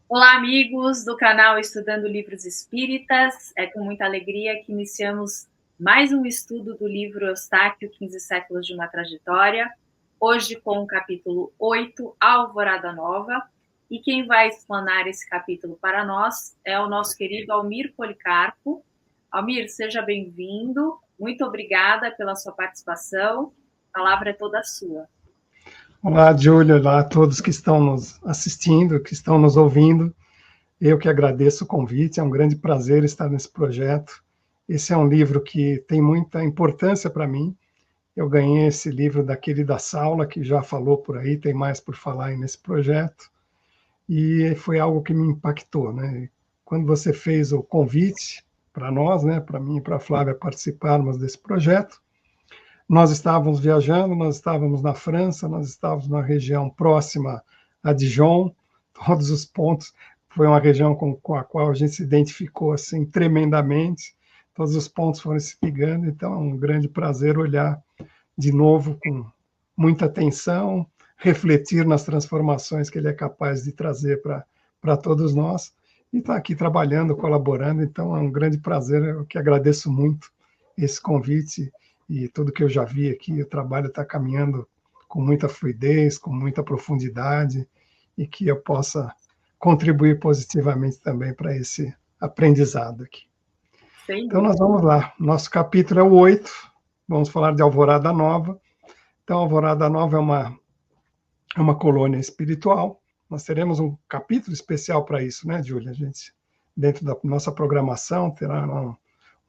Olá, amigos do canal Estudando Livros Espíritas. É com muita alegria que iniciamos mais um estudo do livro Eustáquio, 15 séculos de uma trajetória, hoje com o capítulo 8, Alvorada Nova, e quem vai explanar esse capítulo para nós é o nosso querido Almir Policarpo. Almir, seja bem-vindo, muito obrigada pela sua participação, a palavra é toda sua. Olá, Júlia, olá a todos que estão nos assistindo, que estão nos ouvindo. Eu que agradeço o convite, é um grande prazer estar nesse projeto. Esse é um livro que tem muita importância para mim. Eu ganhei esse livro da querida Saula, que já falou por aí, tem mais por falar aí nesse projeto, e foi algo que me impactou, né? Quando você fez o convite para nós, né, para mim e para a Flávia participarmos desse projeto, nós estávamos viajando, nós estávamos na França, nós estávamos na região próxima a Dijon, todos os pontos. Foi uma região com a qual a gente se identificou assim tremendamente. Todos os pontos foram se ligando, então é um grande prazer olhar de novo com muita atenção, refletir nas transformações que ele é capaz de trazer para todos nós e estar aqui trabalhando, colaborando. Então é um grande prazer, eu que agradeço muito esse convite e tudo que eu já vi aqui, o trabalho está caminhando com muita fluidez, com muita profundidade, e que eu possa contribuir positivamente também para esse aprendizado aqui. Então, nós vamos lá. Nosso capítulo é o 8, vamos falar de Alvorada Nova. Então, Alvorada Nova é uma colônia espiritual. Nós teremos um capítulo especial para isso, né, Júlia? A gente, dentro da nossa programação, terá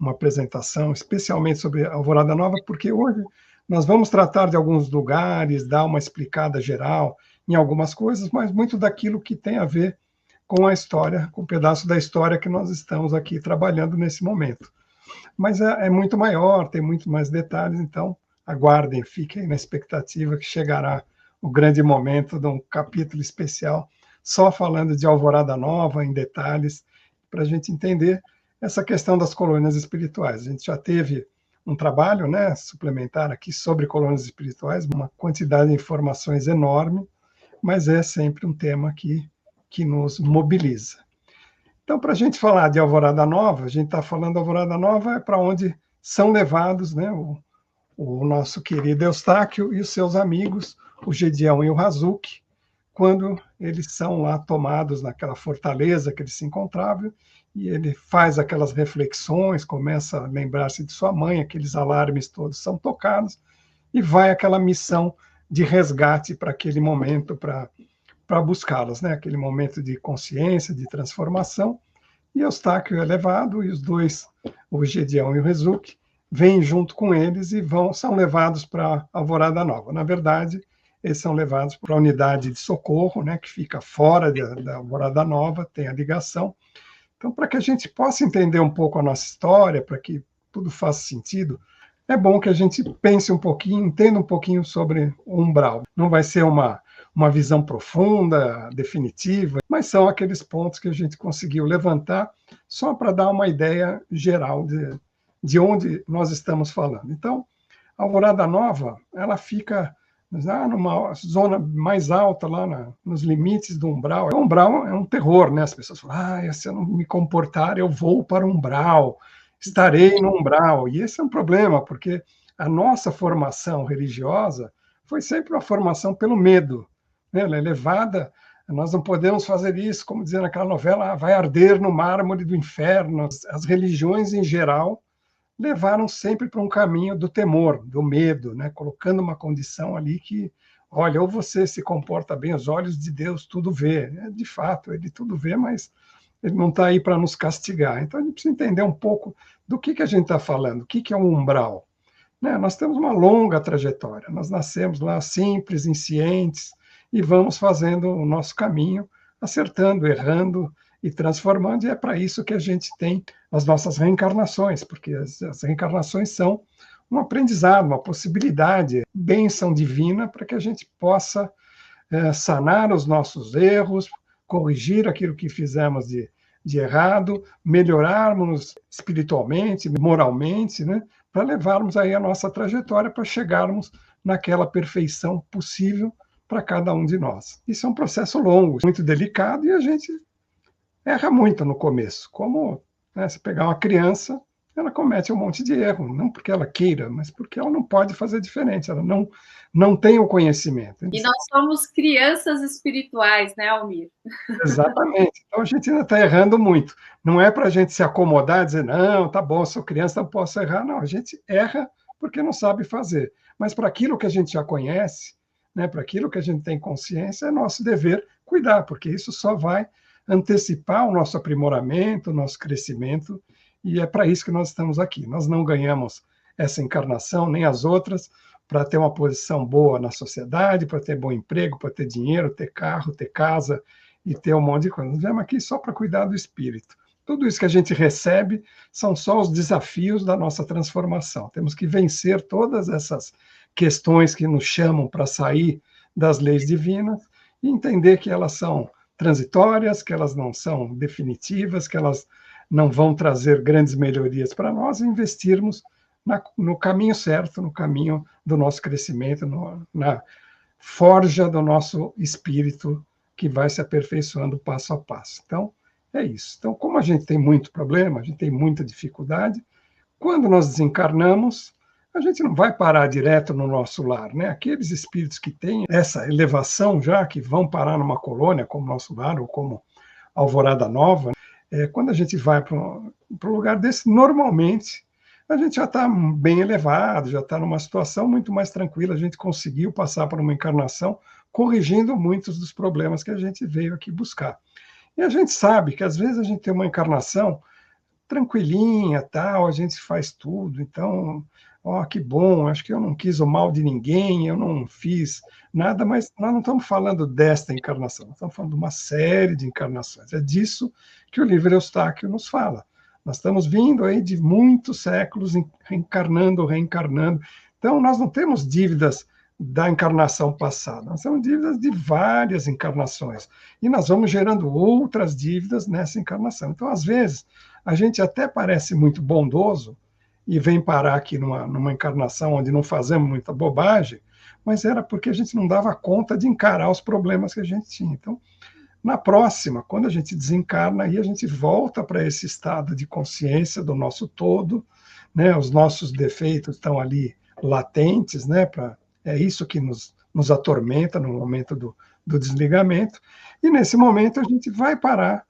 uma apresentação especialmente sobre Alvorada Nova, porque hoje nós vamos tratar de alguns lugares, dar uma explicada geral em algumas coisas, mas muito daquilo que tem a ver com a história, com um pedaço da história que nós estamos aqui trabalhando nesse momento. Mas é muito maior, tem muito mais detalhes, então aguardem, fiquem na expectativa que chegará o grande momento de um capítulo especial, só falando de Alvorada Nova, em detalhes, para a gente entender essa questão das colônias espirituais. A gente já teve um trabalho, né, suplementar aqui sobre colônias espirituais, uma quantidade de informações enorme, mas é sempre um tema que nos mobiliza. Então, para a gente falar de Alvorada Nova, a gente está falando Alvorada Nova é para onde são levados, né, o nosso querido Eustáquio e os seus amigos, o Gedião e o Razuque, quando eles são lá tomados naquela fortaleza que eles se encontravam, e ele faz aquelas reflexões, começa a lembrar-se de sua mãe, aqueles alarmes todos são tocados, e vai aquela missão de resgate para aquele momento, para buscá-los, né? Aquele momento de consciência, de transformação, e Eustáquio é levado, e os dois, o Gedião e o Razuque, vêm junto com eles e são levados para Alvorada Nova. Na verdade, eles são levados para a unidade de socorro, né, que fica fora da Alvorada Nova, tem a ligação. Então, para que a gente possa entender um pouco a nossa história, para que tudo faça sentido, é bom que a gente pense um pouquinho, entenda um pouquinho sobre o umbral. Não vai ser uma visão profunda, definitiva, mas são aqueles pontos que a gente conseguiu levantar só para dar uma ideia geral de onde nós estamos falando. Então, a Alvorada Nova, ela fica numa zona mais alta, lá nos limites do umbral. O umbral é um terror, né? As pessoas falam, se eu não me comportar, eu vou para o umbral, estarei no umbral. E esse é um problema, porque a nossa formação religiosa foi sempre uma formação pelo medo, né? Ela é levada, nós não podemos fazer isso, como dizia naquela novela, vai arder no mármore do inferno. As religiões, em geral, levaram sempre para um caminho do temor, do medo, né? Colocando uma condição ali que, olha, ou você se comporta bem, os olhos de Deus tudo vê. De fato, ele tudo vê, mas ele não está aí para nos castigar. Então, a gente precisa entender um pouco do que a gente está falando, o que é um umbral. Né? Nós temos uma longa trajetória, nós nascemos lá simples, inscientes, e vamos fazendo o nosso caminho, acertando, errando e transformando, e é para isso que a gente tem as nossas reencarnações, porque as reencarnações são um aprendizado, uma possibilidade, bênção divina para que a gente possa sanar os nossos erros, corrigir aquilo que fizemos de errado, melhorarmos espiritualmente, moralmente, né, para levarmos aí a nossa trajetória para chegarmos naquela perfeição possível para cada um de nós. Isso é um processo longo, muito delicado, e a gente erra muito no começo. Como, né, se pegar uma criança, ela comete um monte de erro, não porque ela queira, mas porque ela não pode fazer diferente, ela não tem o conhecimento. E nós somos crianças espirituais, né, Almir? Exatamente. Então a gente ainda está errando muito. Não é para a gente se acomodar e dizer, não, tá bom, sou criança, não posso errar. Não, a gente erra porque não sabe fazer. Mas para aquilo que a gente já conhece, né, para aquilo que a gente tem consciência, é nosso dever cuidar, porque isso só vai antecipar o nosso aprimoramento, o nosso crescimento, e é para isso que nós estamos aqui. Nós não ganhamos essa encarnação, nem as outras, para ter uma posição boa na sociedade, para ter bom emprego, para ter dinheiro, ter carro, ter casa, e ter um monte de coisa. Nós viemos aqui só para cuidar do espírito. Tudo isso que a gente recebe são só os desafios da nossa transformação. Temos que vencer todas essas questões que nos chamam para sair das leis divinas e entender que elas são transitórias, que elas não são definitivas, que elas não vão trazer grandes melhorias para nós e investirmos no caminho certo, no caminho do nosso crescimento, na forja do nosso espírito que vai se aperfeiçoando passo a passo. Então, é isso. Então, como a gente tem muito problema, a gente tem muita dificuldade, quando nós desencarnamos, a gente não vai parar direto no nosso lar, né? Aqueles espíritos que têm essa elevação já, que vão parar numa colônia como nosso lar, ou como Alvorada Nova, quando a gente vai para um lugar desse, normalmente a gente já está bem elevado, já está numa situação muito mais tranquila, a gente conseguiu passar por uma encarnação corrigindo muitos dos problemas que a gente veio aqui buscar. E a gente sabe que às vezes a gente tem uma encarnação tranquilinha, tal, a gente faz tudo, então, ó, que bom, acho que eu não quis o mal de ninguém, eu não fiz nada, mas nós não estamos falando desta encarnação, nós estamos falando de uma série de encarnações. É disso que o livro Eustáquio nos fala. Nós estamos vindo aí de muitos séculos reencarnando, reencarnando. Então, nós não temos dívidas da encarnação passada, nós temos dívidas de várias encarnações. E nós vamos gerando outras dívidas nessa encarnação. Então, às vezes, a gente até parece muito bondoso e vem parar aqui numa encarnação onde não fazemos muita bobagem, mas era porque a gente não dava conta de encarar os problemas que a gente tinha. Então, na próxima, quando a gente desencarna, aí a gente volta para esse estado de consciência do nosso todo, né? Os nossos defeitos estão ali latentes, né? É isso que nos atormenta no momento do desligamento, e nesse momento a gente vai parar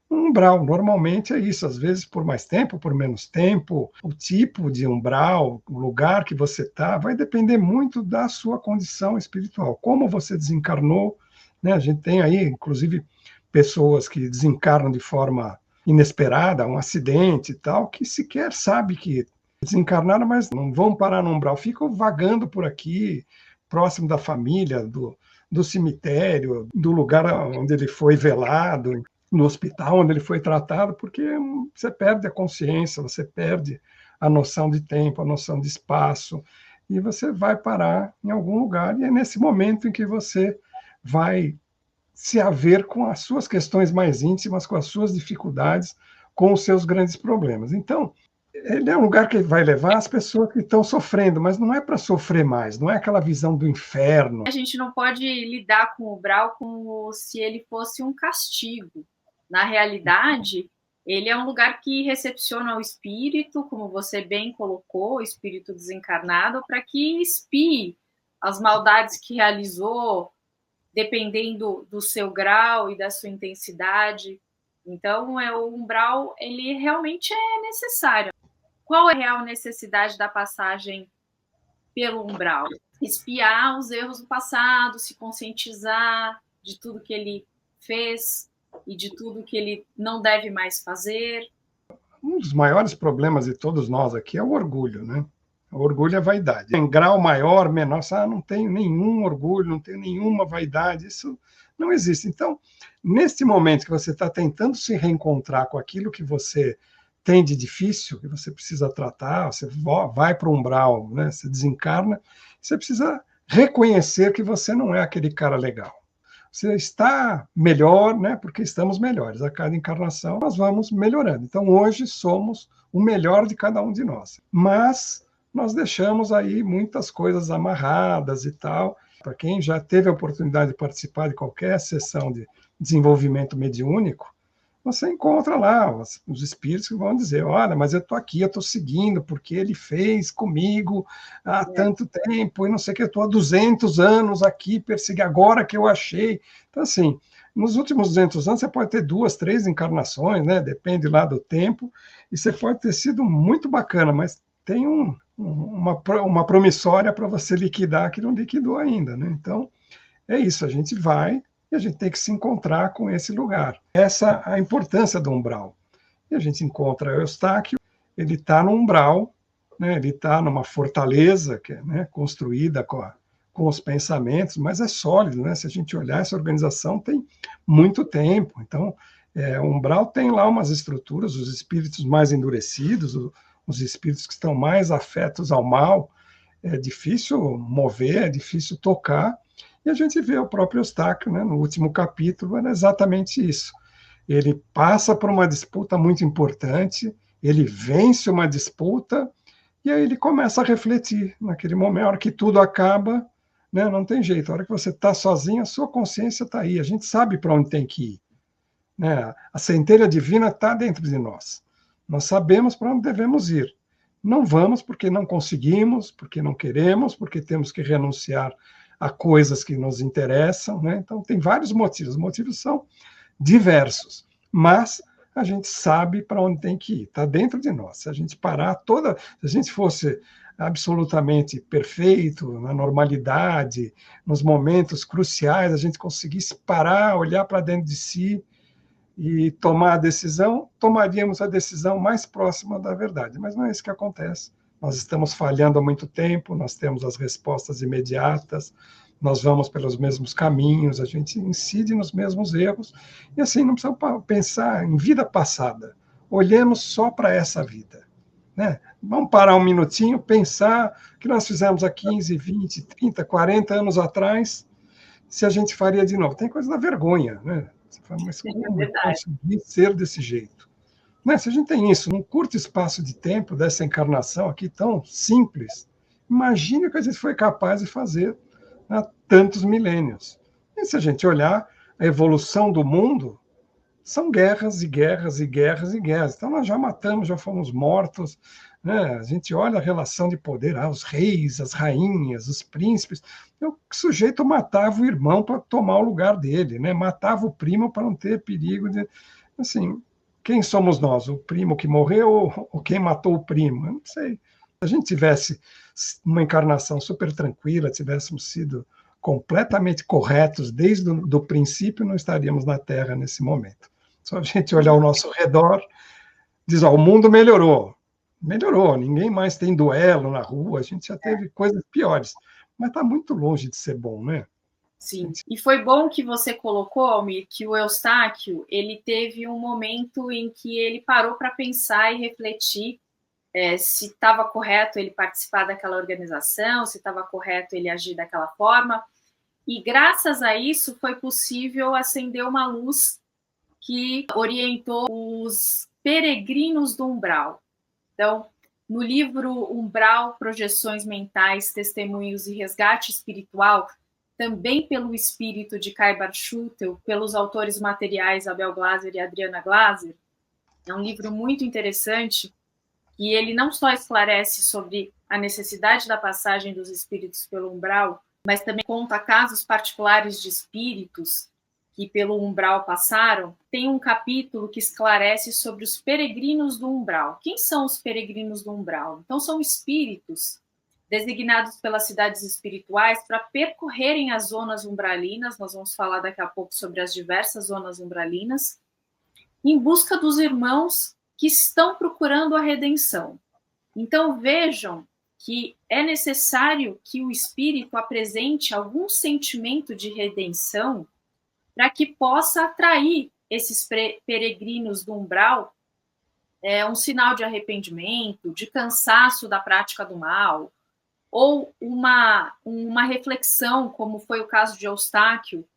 um umbral. Normalmente é isso, às vezes por mais tempo, por menos tempo, o tipo de umbral, o lugar que você está, vai depender muito da sua condição espiritual, como você desencarnou, né? A gente tem aí, inclusive, pessoas que desencarnam de forma inesperada, um acidente e tal, que sequer sabe que desencarnaram, mas não vão parar no umbral, ficam vagando por aqui, próximo da família, do cemitério, do lugar onde ele foi velado, no hospital onde ele foi tratado, porque você perde a consciência, você perde a noção de tempo, a noção de espaço, e você vai parar em algum lugar, e é nesse momento em que você vai se haver com as suas questões mais íntimas, com as suas dificuldades, com os seus grandes problemas. Então, ele é um lugar que vai levar as pessoas que estão sofrendo, mas não é para sofrer mais, não é aquela visão do inferno. A gente não pode lidar com o umbral como se ele fosse um castigo. Na realidade, ele é um lugar que recepciona o espírito, como você bem colocou, o espírito desencarnado, para que expie as maldades que realizou, dependendo do seu grau e da sua intensidade. Então, o umbral, ele realmente é necessário. Qual é a real necessidade da passagem pelo umbral? Espiar os erros do passado, se conscientizar de tudo que ele fez e de tudo que ele não deve mais fazer. Um dos maiores problemas de todos nós aqui é o orgulho, né? O orgulho é vaidade. Em grau maior, menor, não tenho nenhum orgulho, não tenho nenhuma vaidade, isso não existe. Então, neste momento que você está tentando se reencontrar com aquilo que você tem de difícil, que você precisa tratar, você vai para o umbral, né? Você desencarna, você precisa reconhecer que você não é aquele cara legal. Você está melhor, né? Porque estamos melhores. A cada encarnação nós vamos melhorando. Então, hoje somos o melhor de cada um de nós. Mas nós deixamos aí muitas coisas amarradas e tal. Para quem já teve a oportunidade de participar de qualquer sessão de desenvolvimento mediúnico, você encontra lá os espíritos que vão dizer, olha, mas eu estou aqui, eu estou seguindo, porque ele fez comigo há tanto tempo, e não sei o que, eu estou há 200 anos aqui, persegui agora que eu achei. Então, assim, nos últimos 200 anos, você pode ter 2, 3 encarnações, né? Depende lá do tempo, e você pode ter sido muito bacana, mas tem uma promissória para você liquidar que não liquidou ainda, né? Então, é isso, a gente vai e a gente tem que se encontrar com esse lugar. Essa é a importância do umbral. E a gente encontra o Eustáquio, ele está no umbral, né? Ele está numa fortaleza que é, né, construída com os pensamentos, mas é sólido, né? Se a gente olhar, essa organização tem muito tempo. Então, o umbral tem lá umas estruturas, os espíritos mais endurecidos, os espíritos que estão mais afetos ao mal, é difícil mover, é difícil tocar, e a gente vê o próprio Eustáquio, né, no último capítulo, era exatamente isso. Ele passa por uma disputa muito importante, ele vence uma disputa, e aí ele começa a refletir naquele momento, a hora que tudo acaba, né, não tem jeito, a hora que você está sozinho, a sua consciência está aí, a gente sabe para onde tem que ir. Né? A centelha divina está dentro de nós. Nós sabemos para onde devemos ir. Não vamos porque não conseguimos, porque não queremos, porque temos que renunciar a coisas que nos interessam. Né? Então, tem vários motivos. Os motivos são diversos. Mas a gente sabe para onde tem que ir. Está dentro de nós. Se a gente parar toda... Se a gente fosse absolutamente perfeito, na normalidade, nos momentos cruciais, a gente conseguisse parar, olhar para dentro de si e tomar a decisão, tomaríamos a decisão mais próxima da verdade. Mas não é isso que acontece. Nós estamos falhando há muito tempo, nós temos as respostas imediatas, nós vamos pelos mesmos caminhos, a gente incide nos mesmos erros, e assim, não precisamos pensar em vida passada. Olhemos só para essa vida. Né? Vamos parar um minutinho, pensar o que nós fizemos há 15, 20, 30, 40 anos atrás, se a gente faria de novo. Tem coisa da vergonha, né? Você fala, mas como eu consegui ser desse jeito? Né? Se a gente tem isso num curto espaço de tempo dessa encarnação aqui tão simples, imagine o que a gente foi capaz de fazer há tantos milênios. E se a gente olhar a evolução do mundo, são guerras e guerras e guerras e guerras. Então nós já matamos, já fomos mortos. Né? A gente olha a relação de poder, os reis, as rainhas, os príncipes. O sujeito matava o irmão para tomar o lugar dele, né? Matava o primo para não ter perigo de... Assim, quem somos nós? O primo que morreu ou quem matou o primo? Eu não sei. Se a gente tivesse uma encarnação super tranquila, tivéssemos sido completamente corretos desde o princípio, não estaríamos na Terra nesse momento. Só a gente olhar ao nosso redor, diz, o mundo melhorou. Melhorou, ninguém mais tem duelo na rua, a gente já teve coisas piores. Mas está muito longe de ser bom, né? Sim, e foi bom que você colocou, Almir, que o Eustáquio, ele teve um momento em que ele parou para pensar e refletir se estava correto ele participar daquela organização, se estava correto ele agir daquela forma, e graças a isso foi possível acender uma luz que orientou os peregrinos do umbral. Então, no livro Umbral, Projeções Mentais, Testemunhos e Resgate Espiritual, também pelo espírito de Kai Barschuttel, pelos autores materiais Abel Glaser e Adriana Glaser, é um livro muito interessante e ele não só esclarece sobre a necessidade da passagem dos espíritos pelo umbral, mas também conta casos particulares de espíritos que pelo umbral passaram. Tem um capítulo que esclarece sobre os peregrinos do umbral. Quem são os peregrinos do umbral? Então, são espíritos designados pelas cidades espirituais para percorrerem as zonas umbralinas, nós vamos falar daqui a pouco sobre as diversas zonas umbralinas, em busca dos irmãos que estão procurando a redenção. Então, vejam que é necessário que o espírito apresente algum sentimento de redenção para que possa atrair esses peregrinos do umbral um sinal de arrependimento, de cansaço da prática do mal, ou uma reflexão, como foi o caso de Eustáquio.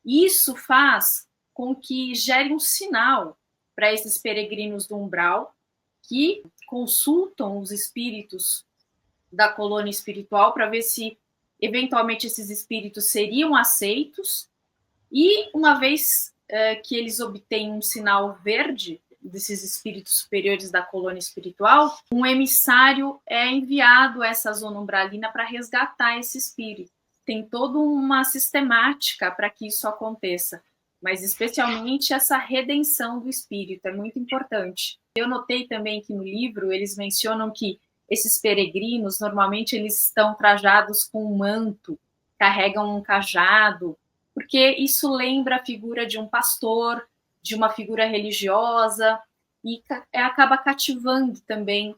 Isso faz com que gere um sinal para esses peregrinos do umbral que consultam os espíritos da colônia espiritual para ver se eventualmente esses espíritos seriam aceitos e, uma vez que eles obtêm um sinal verde desses espíritos superiores da colônia espiritual, um emissário é enviado a essa zona umbralina para resgatar esse espírito. Tem toda uma sistemática para que isso aconteça, mas especialmente essa redenção do espírito é muito importante. Eu notei também que no livro eles mencionam que esses peregrinos, normalmente eles estão trajados com um manto, carregam um cajado, porque isso lembra a figura de um pastor, de uma figura religiosa, e acaba cativando também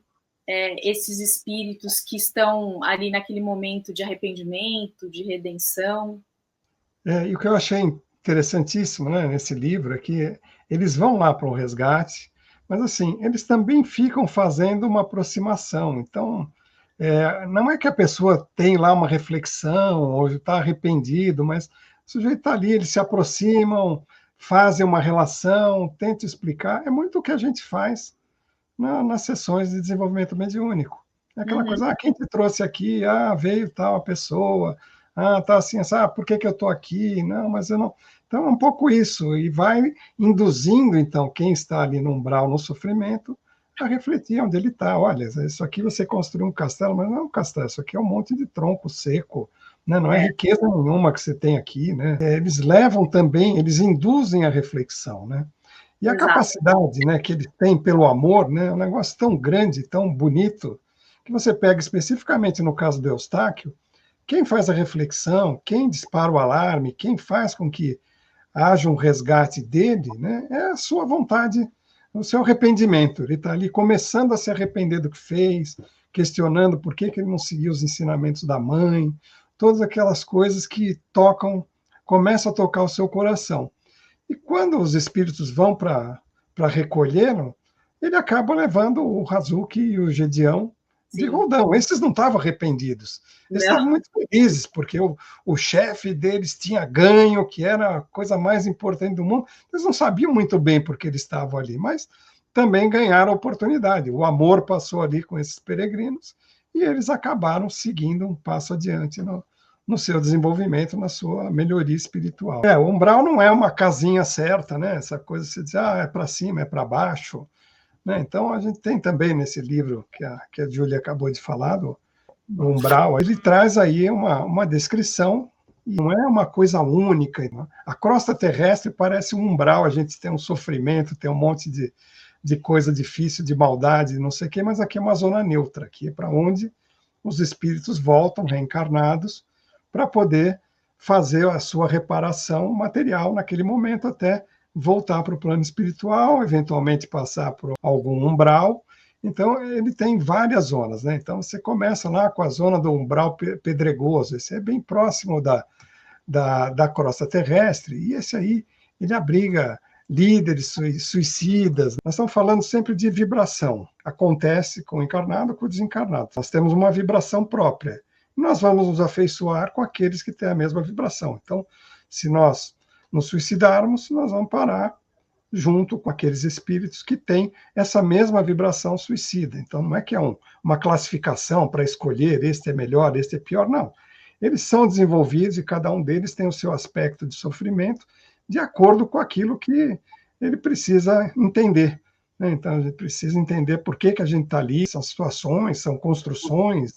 esses espíritos que estão ali naquele momento de arrependimento, de redenção. E o que eu achei interessantíssimo, né, nesse livro é que eles vão lá para o resgate, mas assim, eles também ficam fazendo uma aproximação. Então, não é que a pessoa tem lá uma reflexão ou está arrependido, mas o sujeito está ali, eles se aproximam, fazem uma relação, tentam explicar. É muito o que a gente faz nas sessões de desenvolvimento mediúnico. É aquela coisa, quem te trouxe aqui? Veio tal a pessoa, tá assim, por que que eu estou aqui? Não, mas eu não... Então, é um pouco isso, e vai induzindo, então, quem está ali no umbral, no sofrimento, a refletir onde ele está. Olha, isso aqui você construiu um castelo, mas não é um castelo, isso aqui é um monte de tronco seco, né? Não é riqueza nenhuma que você tem aqui, né? Eles levam também, eles induzem a reflexão, né? E a Exato. capacidade, né, que eles têm pelo amor, né, é um negócio tão grande, tão bonito, que você pega especificamente no caso do Eustáquio, quem faz a reflexão, quem dispara o alarme, quem faz com que haja um resgate dele, né, é a sua vontade, o seu arrependimento. Ele está ali começando a se arrepender do que fez, questionando por que ele não seguiu os ensinamentos da mãe, todas aquelas coisas que começam a tocar o seu coração. E quando os espíritos vão para recolhê-lo, ele acaba levando o Razuki e o Gedião de Sim. roldão. Esses não estavam arrependidos. Eles Não. estavam muito felizes, porque o chefe deles tinha ganho, que era a coisa mais importante do mundo. Eles não sabiam muito bem por que eles estavam ali, mas também ganharam a oportunidade. O amor passou ali com esses peregrinos e eles acabaram seguindo um passo adiante no seu desenvolvimento, na sua melhoria espiritual. O umbral não é uma casinha certa, né? Essa coisa de você dizer, é para cima, é para baixo. Né? Então, a gente tem também nesse livro que a Júlia acabou de falar, do umbral, ele traz aí uma descrição, e não é uma coisa única. Né? A crosta terrestre parece um umbral, a gente tem um sofrimento, tem um monte de coisa difícil, de maldade, não sei o quê, mas aqui é uma zona neutra, aqui é para onde os espíritos voltam reencarnados para poder fazer a sua reparação material naquele momento, até voltar para o plano espiritual, eventualmente passar por algum umbral. Então, ele tem várias zonas, né? Então, você começa lá com a zona do umbral pedregoso, esse é bem próximo da crosta terrestre, e esse aí, ele abriga líderes suicidas. Nós estamos falando sempre de vibração. Acontece com o encarnado, com o desencarnado. Nós temos uma vibração própria. Nós vamos nos afeiçoar com aqueles que têm a mesma vibração. Então, se nós nos suicidarmos, nós vamos parar junto com aqueles espíritos que têm essa mesma vibração suicida. Então, não é que é uma classificação para escolher este é melhor, este é pior, não. Eles são desenvolvidos e cada um deles tem o seu aspecto de sofrimento de acordo com aquilo que ele precisa entender. Né? Então, a gente precisa entender por que a gente está ali, são situações, são construções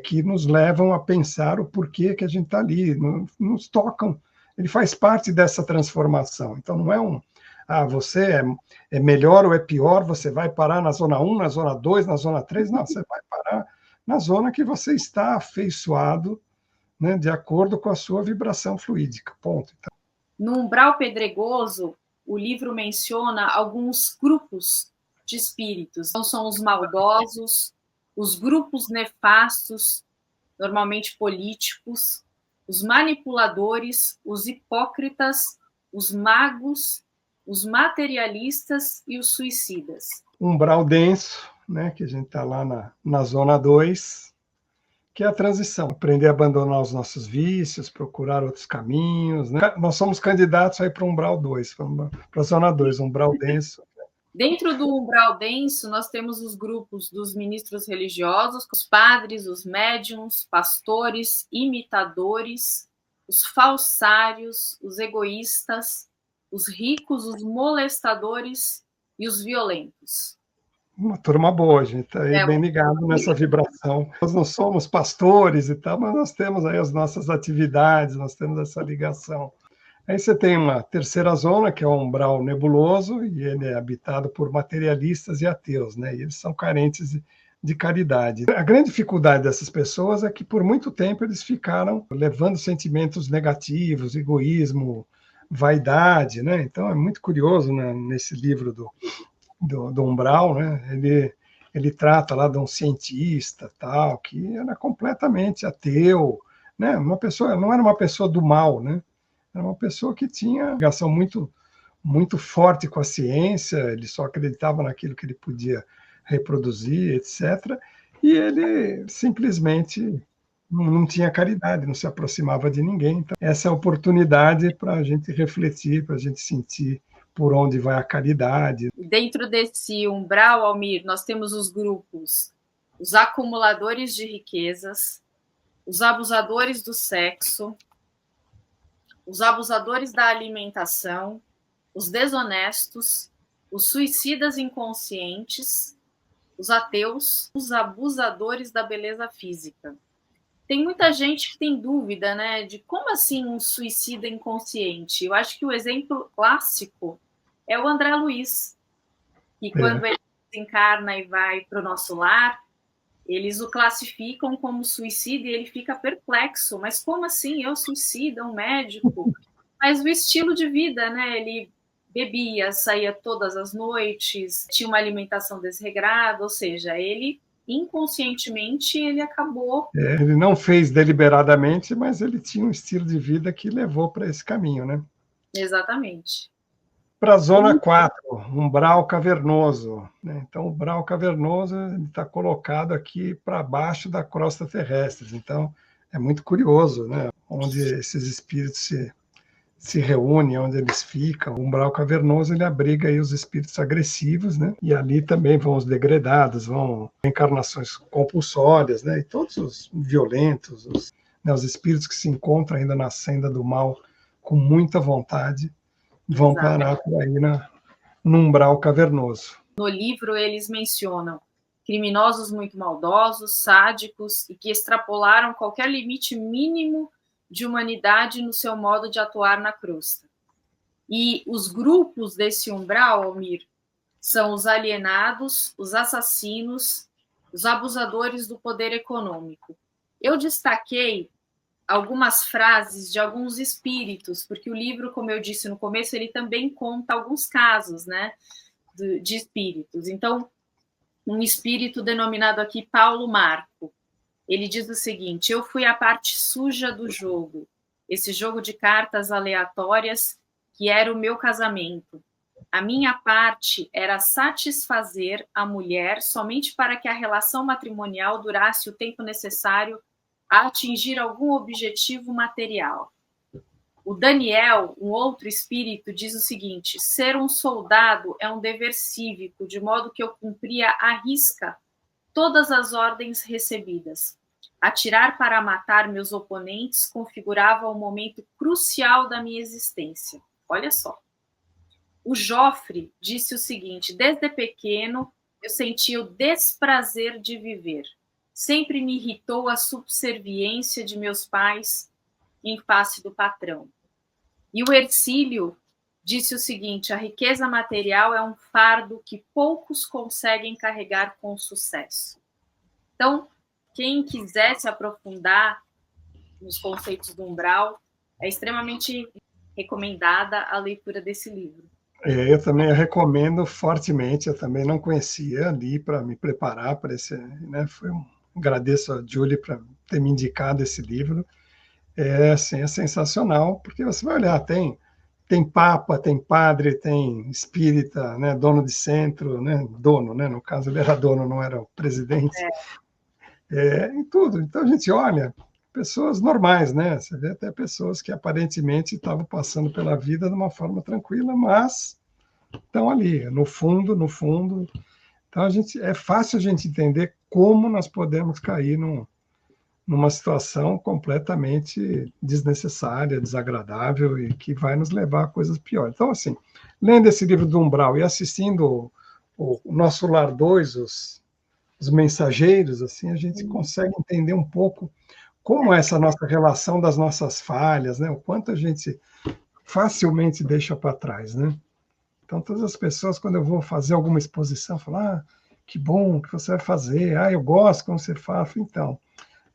que nos levam a pensar o porquê que a gente está ali, nos tocam. Ele faz parte dessa transformação. Então, não é você é melhor ou é pior, você vai parar na zona 1, na zona 2, na zona 3. Não, você vai parar na zona que você está afeiçoado, né, de acordo com a sua vibração fluídica. Ponto. Então, No umbral pedregoso, o livro menciona alguns grupos de espíritos. Então, são os maldosos, os grupos nefastos, normalmente políticos, os manipuladores, os hipócritas, os magos, os materialistas e os suicidas. Umbral denso, né, que a gente está lá na zona 2, que é a transição, aprender a abandonar os nossos vícios, procurar outros caminhos. Né? Nós somos candidatos aí para o umbral 2, para a zona 2, umbral denso. Dentro do umbral denso, nós temos os grupos dos ministros religiosos, os padres, os médiuns, pastores, imitadores, os falsários, os egoístas, os ricos, os molestadores e os violentos. Uma turma boa, a gente está aí bem ligado nessa vibração. Nós não somos pastores e tal, mas nós temos aí as nossas atividades, nós temos essa ligação. Aí você tem uma terceira zona, que é o umbral nebuloso, e ele é habitado por materialistas e ateus, né? E eles são carentes de caridade. A grande dificuldade dessas pessoas é que, por muito tempo, eles ficaram levando sentimentos negativos, egoísmo, vaidade, né? Então, é muito curioso, né, nesse livro do umbral, né? Ele trata lá de um cientista, tal, que era completamente ateu, né? Uma pessoa, não era uma pessoa do mal, né? Era uma pessoa que tinha uma ligação muito forte com a ciência, ele só acreditava naquilo que ele podia reproduzir, etc. E ele simplesmente não tinha caridade, não se aproximava de ninguém. Então, essa é a oportunidade para a gente refletir, para a gente sentir por onde vai a caridade. Dentro desse umbral, Almir, nós temos os grupos, os acumuladores de riquezas, os abusadores do sexo, os abusadores da alimentação, os desonestos, os suicidas inconscientes, os ateus, os abusadores da beleza física. Tem muita gente que tem dúvida, né, de como assim um suicida inconsciente. Eu acho que o exemplo clássico é o André Luiz, que quando ele desencarna e vai para o nosso lar, eles o classificam como suicida e ele fica perplexo. Mas como assim? Eu suicida, um médico? Mas o estilo de vida, né? Ele bebia, saía todas as noites, tinha uma alimentação desregrada, ou seja, ele inconscientemente ele acabou. Ele não fez deliberadamente, mas ele tinha um estilo de vida que levou para esse caminho, né? Exatamente. Para a zona 4, umbral cavernoso, né? Então, o umbral cavernoso está colocado aqui para baixo da crosta terrestre. Então, é muito curioso, né? Onde esses espíritos se reúnem, onde eles ficam. O umbral cavernoso ele abriga aí os espíritos agressivos, né? E ali também vão os degredados, vão encarnações compulsórias, né? E todos os violentos, os espíritos que se encontram ainda na senda do mal com muita vontade, vão Exato. parar por aí no umbral cavernoso. No livro, eles mencionam criminosos muito maldosos, sádicos e que extrapolaram qualquer limite mínimo de humanidade no seu modo de atuar na crosta. E os grupos desse umbral, Almir, são os alienados, os assassinos, os abusadores do poder econômico. Eu destaquei algumas frases de alguns espíritos, porque o livro, como eu disse no começo, ele também conta alguns casos, né, de espíritos. Então, um espírito denominado aqui Paulo Marco, ele diz o seguinte: eu fui a parte suja do jogo, esse jogo de cartas aleatórias que era o meu casamento. A minha parte era satisfazer a mulher somente para que a relação matrimonial durasse o tempo necessário a atingir algum objetivo material. O Daniel, um outro espírito, diz o seguinte: ser um soldado é um dever cívico, de modo que eu cumpria à risca todas as ordens recebidas. Atirar para matar meus oponentes configurava um momento crucial da minha existência. Olha só. O Joffre disse o seguinte: desde pequeno eu sentia o desprazer de viver. Sempre me irritou a subserviência de meus pais em face do patrão. E o Hercílio disse o seguinte: a riqueza material é um fardo que poucos conseguem carregar com sucesso. Então, quem quiser se aprofundar nos conceitos do umbral, é extremamente recomendada a leitura desse livro. Eu também recomendo fortemente, eu também não conhecia ali para me preparar para esse, né? Agradeço a Julie por ter me indicado esse livro. Assim, é sensacional, porque você vai olhar, tem papa, tem padre, tem espírita, né, dono de centro, né, dono, né, no caso ele era dono, não era o presidente, em tudo. Então a gente olha pessoas normais, né, você vê até pessoas que aparentemente estavam passando pela vida de uma forma tranquila, mas estão ali, no fundo, no fundo. Então é fácil a gente entender como nós podemos cair numa situação completamente desnecessária, desagradável e que vai nos levar a coisas piores. Então, assim, lendo esse livro do Umbral e assistindo o Nosso Lar 2, os Mensageiros, assim, a gente consegue entender um pouco como é essa nossa relação das nossas falhas, né? O quanto a gente facilmente deixa para trás, né? Então, todas as pessoas, quando eu vou fazer alguma exposição, falam, que bom que você vai fazer, eu gosto como você fala. Então,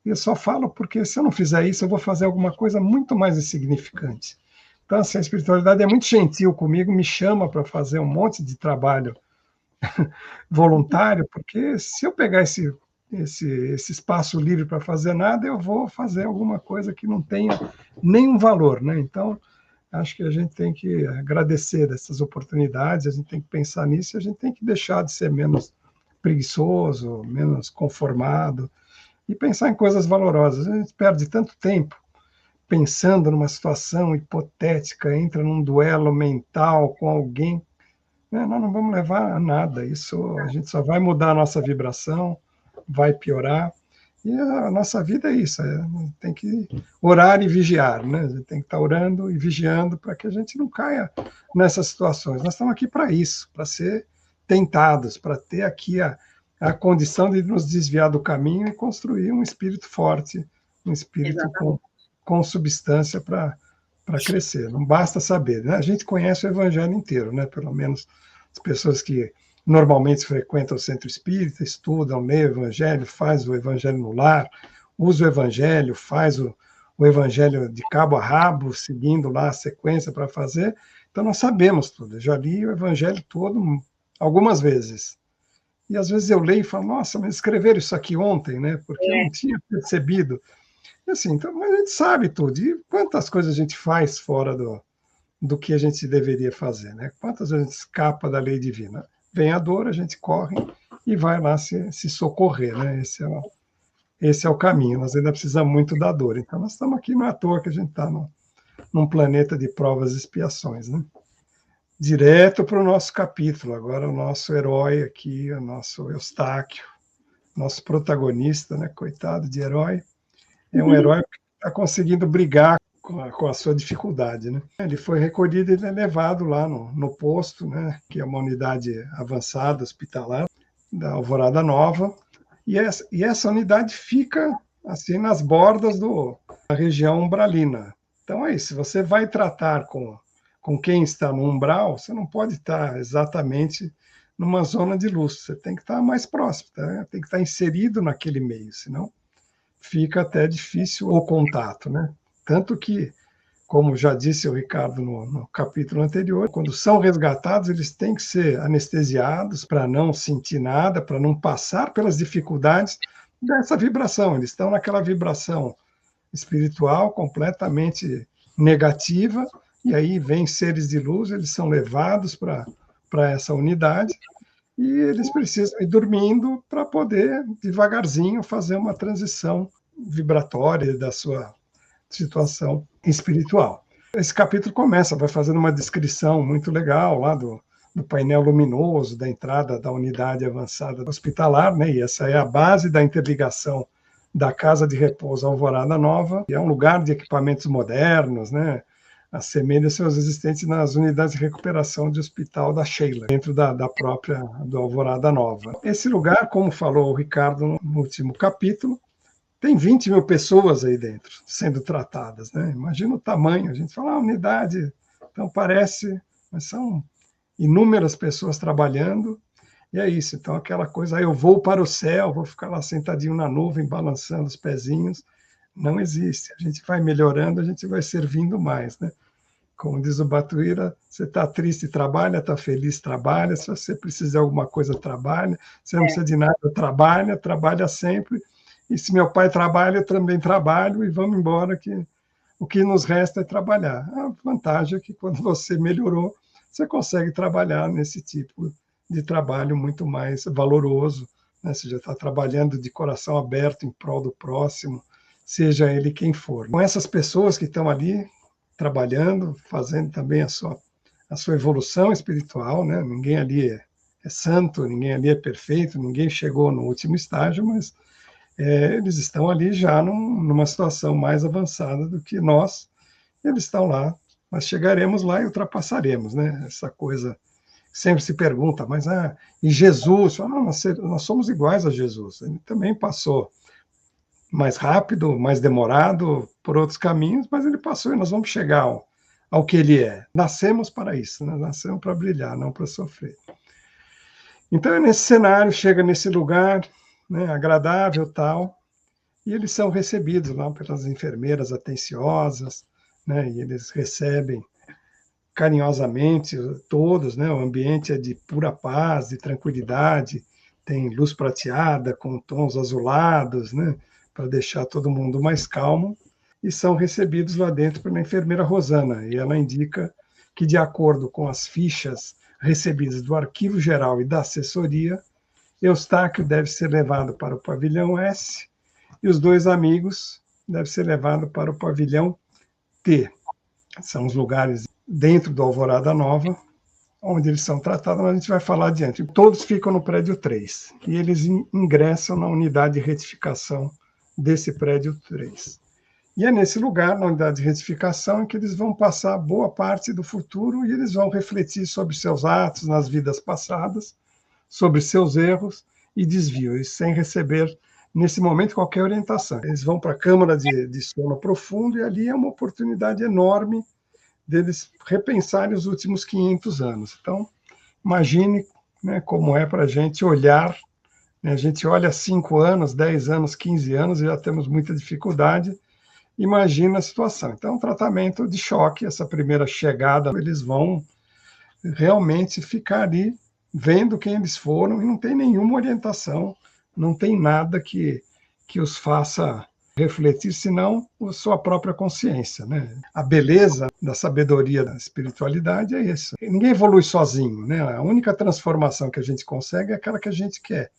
eu só falo porque se eu não fizer isso, eu vou fazer alguma coisa muito mais insignificante. Então, assim, a espiritualidade é muito gentil comigo, me chama para fazer um monte de trabalho voluntário, porque se eu pegar esse espaço livre para fazer nada, eu vou fazer alguma coisa que não tenha nenhum valor, né? Então, acho que a gente tem que agradecer dessas oportunidades, a gente tem que pensar nisso, e a gente tem que deixar de ser menos preguiçoso, menos conformado, e pensar em coisas valorosas. A gente perde tanto tempo pensando numa situação hipotética, entra num duelo mental com alguém, nós não vamos levar a nada. Isso, a gente só vai mudar a nossa vibração, vai piorar. E a nossa vida é isso, tem que orar e vigiar, né? A gente tem que estar orando e vigiando para que a gente não caia nessas situações. Nós estamos aqui para isso, para ser tentados, para ter aqui a condição de nos desviar do caminho e construir um espírito forte, um espírito com substância para crescer. Não basta saber, né? A gente conhece o evangelho inteiro, né? Pelo menos as pessoas que normalmente frequentam o centro espírita, estudam, lê o evangelho, faz o evangelho no lar, usa o evangelho, faz o evangelho de cabo a rabo, seguindo lá a sequência para fazer. Então, nós sabemos tudo. Eu já li o evangelho todo algumas vezes. E às vezes eu leio e falo, nossa, mas escreveram isso aqui ontem, né? Porque eu não tinha percebido. E assim, então, mas a gente sabe tudo. E quantas coisas a gente faz fora do que a gente deveria fazer, né? Quantas vezes a gente escapa da lei divina? Vem a dor, a gente corre e vai lá se socorrer, né? Esse é o caminho. Nós ainda precisamos muito da dor. Então, nós estamos aqui, não é à toa que a gente está num planeta de provas e expiações, né? Direto para o nosso capítulo. Agora, o nosso herói aqui, o nosso Eustáquio, nosso protagonista, né? Coitado de herói. É um herói que está conseguindo brigar com a sua dificuldade, né? Ele foi recolhido e levado lá no posto, né? Que é uma unidade avançada hospitalar da Alvorada Nova, e essa unidade fica assim nas bordas da região umbralina. Então é isso. Se você vai tratar com quem está no umbral, você não pode estar exatamente numa zona de luz. Você tem que estar mais próximo, tá? Tem que estar inserido naquele meio, senão fica até difícil o contato, né? Tanto que, como já disse o Ricardo no capítulo anterior, quando são resgatados, eles têm que ser anestesiados para não sentir nada, para não passar pelas dificuldades dessa vibração. Eles estão naquela vibração espiritual completamente negativa, e aí vêm seres de luz, eles são levados para essa unidade, e eles precisam ir dormindo para poder, devagarzinho, fazer uma transição vibratória da sua situação espiritual. Esse capítulo começa, vai fazendo uma descrição muito legal lá do painel luminoso, da entrada da unidade avançada hospitalar, né? E essa é a base da interligação da Casa de Repouso Alvorada Nova, e é um lugar de equipamentos modernos, né? Assemelha-se aos existentes nas unidades de recuperação de hospital da Sheila, dentro da própria do Alvorada Nova. Esse lugar, como falou o Ricardo no último capítulo, tem 20 mil pessoas aí dentro, sendo tratadas, né? Imagina o tamanho, a gente fala, unidade, então parece, mas são inúmeras pessoas trabalhando, e é isso, então aquela coisa, eu vou para o céu, vou ficar lá sentadinho na nuvem, balançando os pezinhos, não existe. A gente vai melhorando, a gente vai servindo mais, né? Como diz o Batuíra, você está triste, trabalha, está feliz, trabalha, se você precisa de alguma coisa, trabalha, se não precisa de nada, trabalha sempre, e se meu pai trabalha, eu também trabalho, e vamos embora, que o que nos resta é trabalhar. A vantagem é que quando você melhorou, você consegue trabalhar nesse tipo de trabalho muito mais valoroso, né? Você já está trabalhando de coração aberto em prol do próximo, seja ele quem for. Com essas pessoas que estão ali trabalhando, fazendo também a sua evolução espiritual, né? Ninguém ali é santo, ninguém ali é perfeito, ninguém chegou no último estágio, mas eles estão ali já numa situação mais avançada do que nós. Eles estão lá, nós chegaremos lá e ultrapassaremos, né? Essa coisa sempre se pergunta, mas e Jesus? Não, nós somos iguais a Jesus. Ele também passou mais rápido, mais demorado, por outros caminhos, mas ele passou e nós vamos chegar ao que ele é. Nascemos para isso, né? Nascemos para brilhar, não para sofrer. Então, é nesse cenário, chega nesse lugar, né, agradável tal, e eles são recebidos lá pelas enfermeiras atenciosas, né, e eles recebem carinhosamente todos, né, o ambiente é de pura paz, de tranquilidade, tem luz prateada com tons azulados, né, para deixar todo mundo mais calmo, e são recebidos lá dentro pela enfermeira Rosana, e ela indica que, de acordo com as fichas recebidas do Arquivo Geral e da assessoria, Eustáquio deve ser levado para o pavilhão S e os dois amigos devem ser levados para o pavilhão T. São os lugares dentro do Alvorada Nova, onde eles são tratados, mas a gente vai falar adiante. Todos ficam no prédio 3 e eles ingressam na unidade de retificação desse prédio 3. E é nesse lugar, na unidade de retificação, em que eles vão passar boa parte do futuro e eles vão refletir sobre seus atos nas vidas passadas, sobre seus erros e desvios, sem receber, nesse momento, qualquer orientação. Eles vão para a Câmara de Sono Profundo e ali é uma oportunidade enorme deles repensarem os últimos 500 anos. Então, imagine, né, como é para a gente olhar, né, a gente olha 5 anos, 10 anos, 15 anos e já temos muita dificuldade. Imagina a situação. Então, um tratamento de choque, essa primeira chegada, eles vão realmente ficar ali vendo quem eles foram e não tem nenhuma orientação, não tem nada que os faça refletir, senão a sua própria consciência, né? A beleza da sabedoria da espiritualidade é isso. Ninguém evolui sozinho, né? A única transformação que a gente consegue é aquela que a gente quer.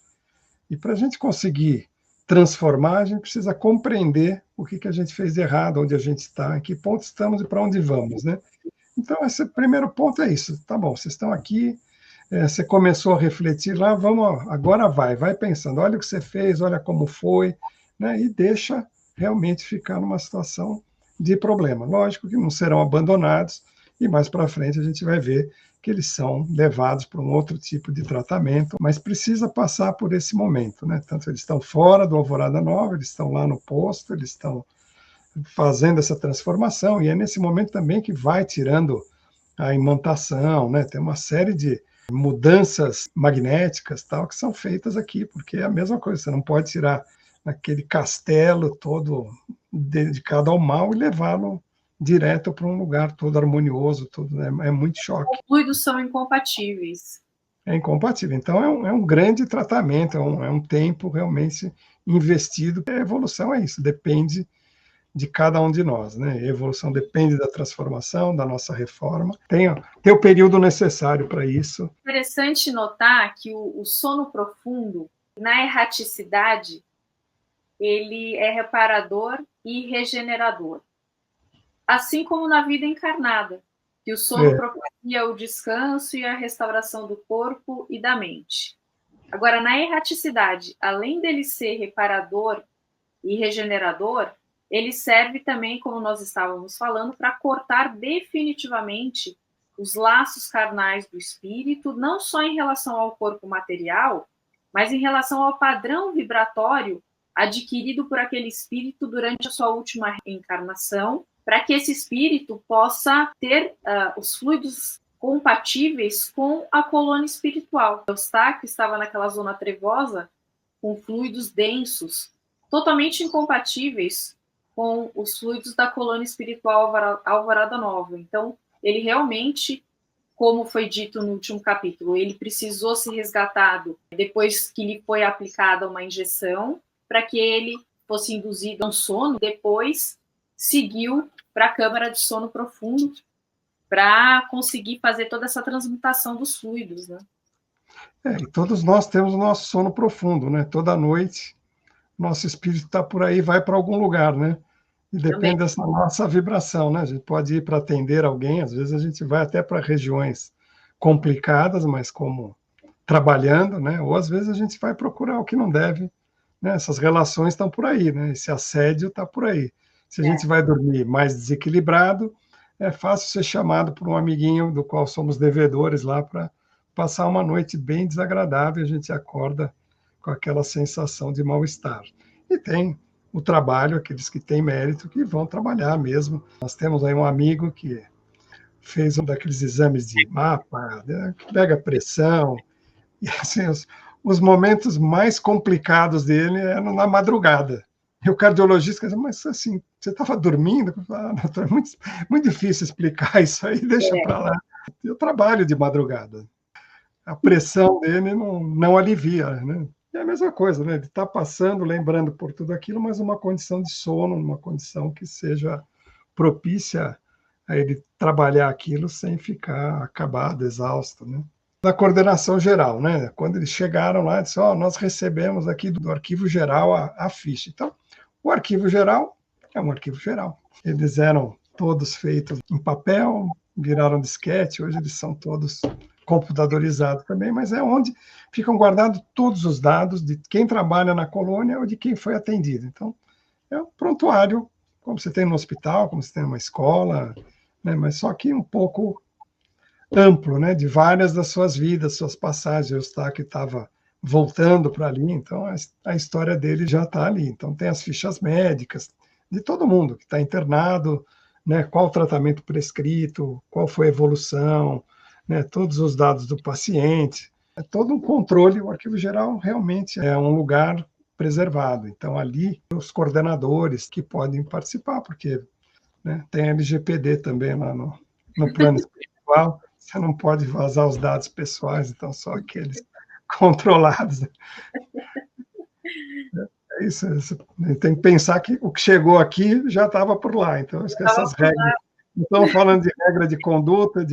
E para a gente conseguir transformar, a gente precisa compreender o que a gente fez de errado, onde a gente está, em que ponto estamos e para onde vamos, né? Então, esse primeiro ponto é isso. Tá bom, vocês estão aqui, você começou a refletir lá, vamos, agora vai pensando, olha o que você fez, olha como foi, né? E deixa realmente ficar numa situação de problema. Lógico que não serão abandonados, e mais para frente a gente vai ver que eles são levados para um outro tipo de tratamento, mas precisa passar por esse momento, né? Tanto eles estão fora do Alvorada Nova, eles estão lá no posto, eles estão fazendo essa transformação, e é nesse momento também que vai tirando a imantação, né? Tem uma série de mudanças magnéticas tal que são feitas aqui, porque é a mesma coisa, você não pode tirar aquele castelo todo dedicado ao mal e levá-lo direto para um lugar todo harmonioso, todo, né? É muito choque. Os fluidos são incompatíveis. É incompatível. Então, é um grande tratamento, é um tempo realmente investido. A evolução é isso, depende de cada um de nós, né? A evolução depende da transformação, da nossa reforma. Tem o período necessário para isso. Interessante notar que o sono profundo, na erraticidade, ele é reparador e regenerador. Assim como na vida encarnada, que o sono propicia o descanso e a restauração do corpo e da mente. Agora, na erraticidade, além dele ser reparador e regenerador, ele serve também, como nós estávamos falando, para cortar definitivamente os laços carnais do espírito, não só em relação ao corpo material, mas em relação ao padrão vibratório adquirido por aquele espírito durante a sua última reencarnação, para que esse espírito possa ter os fluidos compatíveis com a colônia espiritual. Eustáquio estava naquela zona trevosa com fluidos densos, totalmente incompatíveis com os fluidos da colônia espiritual Alvorada Nova. Então, ele realmente, como foi dito no último capítulo, ele precisou ser resgatado depois que lhe foi aplicada uma injeção, para que ele fosse induzido a um sono, depois seguiu para a câmara de sono profundo para conseguir fazer toda essa transmutação dos fluidos, né? E todos nós temos o nosso sono profundo, né? Toda noite, nosso espírito está por aí, vai para algum lugar, né? E depende também dessa nossa vibração, né? A gente pode ir para atender alguém, às vezes a gente vai até para regiões complicadas, mas como trabalhando, né? Ou às vezes a gente vai procurar o que não deve né, essas relações estão por aí, né, esse assédio está por aí. Se a gente vai dormir mais desequilibrado, é fácil ser chamado por um amiguinho do qual somos devedores lá para passar uma noite bem desagradável e a gente acorda com aquela sensação de mal-estar. E tem o trabalho, aqueles que têm mérito, que vão trabalhar mesmo. Nós temos aí um amigo que fez um daqueles exames de mapa, né, que pega pressão, e assim, os momentos mais complicados dele eram na madrugada. E o cardiologista disse, mas assim, você estava dormindo? Ah, não, é muito difícil explicar isso aí, deixa para lá. Eu trabalho de madrugada. A pressão dele não alivia, né? E é a mesma coisa, né? Ele está passando, lembrando por tudo aquilo, mas uma condição de sono, uma condição que seja propícia a ele trabalhar aquilo sem ficar acabado, exausto, né? Da coordenação geral, né? Quando eles chegaram lá, disse, nós recebemos aqui do arquivo geral a ficha. Então, o arquivo geral é um arquivo geral. Eles eram todos feitos em papel, viraram disquete, hoje eles são todos computadorizados também, mas é onde ficam guardados todos os dados de quem trabalha na colônia ou de quem foi atendido. Então, é um prontuário, como você tem no hospital, como você tem numa escola, né? Mas só que um pouco amplo, né, de várias das suas vidas, suas passagens. O Eustáquio estava voltando para ali, então a história dele já está ali. Então tem as fichas médicas de todo mundo que está internado, né, qual o tratamento prescrito, qual foi a evolução, né, todos os dados do paciente. É todo um controle. O arquivo geral realmente é um lugar preservado. Então ali os coordenadores que podem participar, porque, né, tem LGPD também lá no plano espiritual. Você não pode vazar os dados pessoais, então só aqueles controlados. É isso. Tem que pensar que o que chegou aqui já estava por lá. Então, essas regras. Não estamos falando de regra de conduta,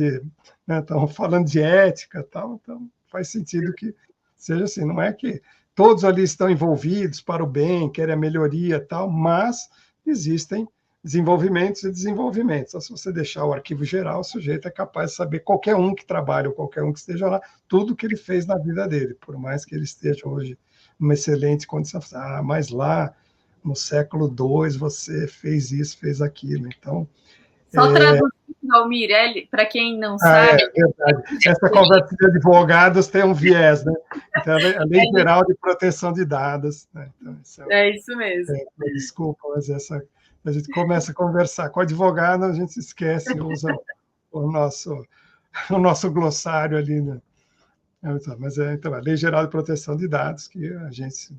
né, estamos falando de ética, tal, então faz sentido que seja assim. Não é que todos ali estão envolvidos para o bem, querem a melhoria, tal, mas existem desenvolvimentos e desenvolvimentos. Então, se você deixar o arquivo geral, o sujeito é capaz de saber, qualquer um que trabalhe ou qualquer um que esteja lá, tudo que ele fez na vida dele, por mais que ele esteja hoje numa excelente condição. Mas lá, no século II, você fez isso, fez aquilo. Então, só traduzindo, Almir, para quem não sabe... É verdade. Essa conversa de advogados tem um viés, né? Então, a Lei Geral de Proteção de Dados. Né? Então, é isso mesmo. Desculpa, mas a gente começa a conversar com o advogado, a gente esquece e usa o nosso glossário ali, né? Mas então, a Lei Geral de Proteção de Dados, que a gente,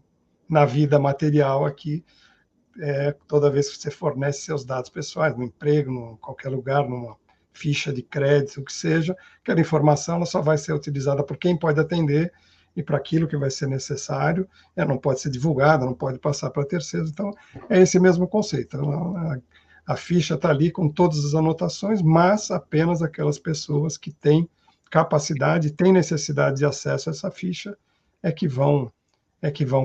na vida material aqui, toda vez que você fornece seus dados pessoais, no emprego, em qualquer lugar, numa ficha de crédito, o que seja, aquela informação ela só vai ser utilizada por quem pode atender e para aquilo que vai ser necessário, não pode ser divulgada, não pode passar para terceiros. Então, é esse mesmo conceito. A ficha está ali com todas as anotações, mas apenas aquelas pessoas que têm capacidade, têm necessidade de acesso a essa ficha, é que vão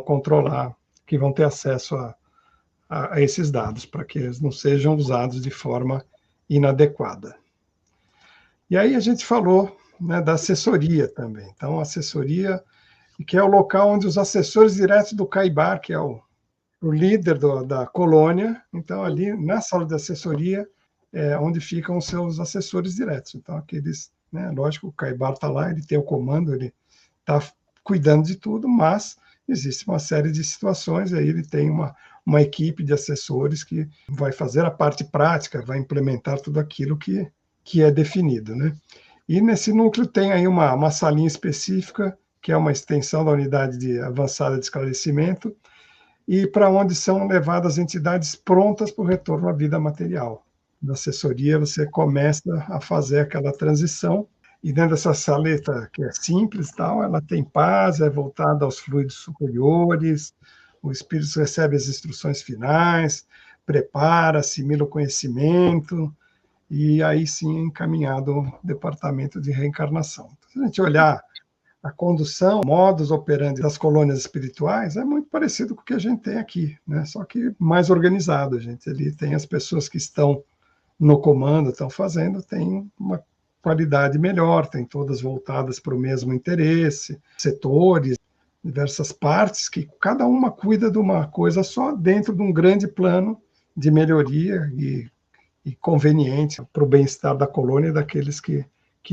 controlar, que vão ter acesso a esses dados, para que eles não sejam usados de forma inadequada. E aí a gente falou, né, da assessoria também. Então, a assessoria, que é o local onde os assessores diretos do CAIBAR, que é o líder da colônia, então ali na sala de assessoria é onde ficam os seus assessores diretos. Então, aqueles, né, lógico, o CAIBAR está lá, ele tem o comando, ele está cuidando de tudo, mas existe uma série de situações, aí ele tem uma equipe de assessores que vai fazer a parte prática, vai implementar tudo aquilo que é definido, né? E nesse núcleo tem aí uma salinha específica, que é uma extensão da unidade de avançada de esclarecimento, e para onde são levadas entidades prontas para o retorno à vida material. Na assessoria, você começa a fazer aquela transição, e dentro dessa saleta, que é simples, tal, ela tem paz, é voltada aos fluidos superiores, o espírito recebe as instruções finais, prepara, assimila o conhecimento, e aí sim é encaminhado ao departamento de reencarnação. Então, se a gente olhar a condução, modus operandi das colônias espirituais, é muito parecido com o que a gente tem aqui, né? Só que mais organizado. A gente ali tem as pessoas que estão no comando, estão fazendo, tem uma qualidade melhor, tem todas voltadas para o mesmo interesse, setores, diversas partes, que cada uma cuida de uma coisa só dentro de um grande plano de melhoria e conveniente para o bem-estar da colônia e daqueles que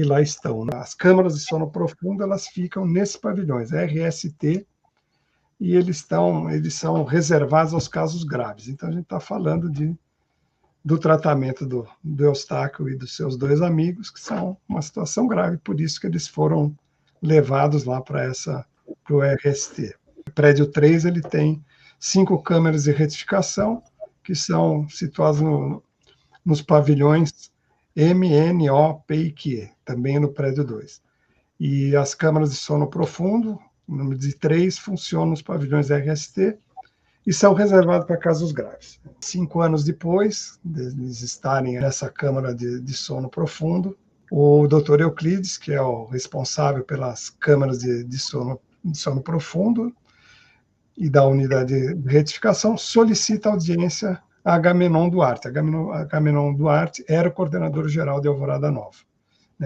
lá estão. As câmaras de sono profundo, elas ficam nesses pavilhões, RST, e eles são reservados aos casos graves. Então, a gente está falando do tratamento do Eustáquio e dos seus 2 amigos, que são uma situação grave, por isso que eles foram levados lá para o RST. O prédio 3 ele tem 5 câmeras de retificação, que são situadas nos pavilhões M, N, O, P e Q, também no prédio 2. E as câmaras de sono profundo, o número de 3, funcionam nos pavilhões RST e são reservados para casos graves. 5 anos depois deles estarem nessa câmara de sono profundo, o Dr. Euclides, que é o responsável pelas câmaras de sono profundo e da unidade de retificação, solicita audiência a Agamenon Duarte. Agamenon Duarte era o coordenador-geral de Alvorada Nova.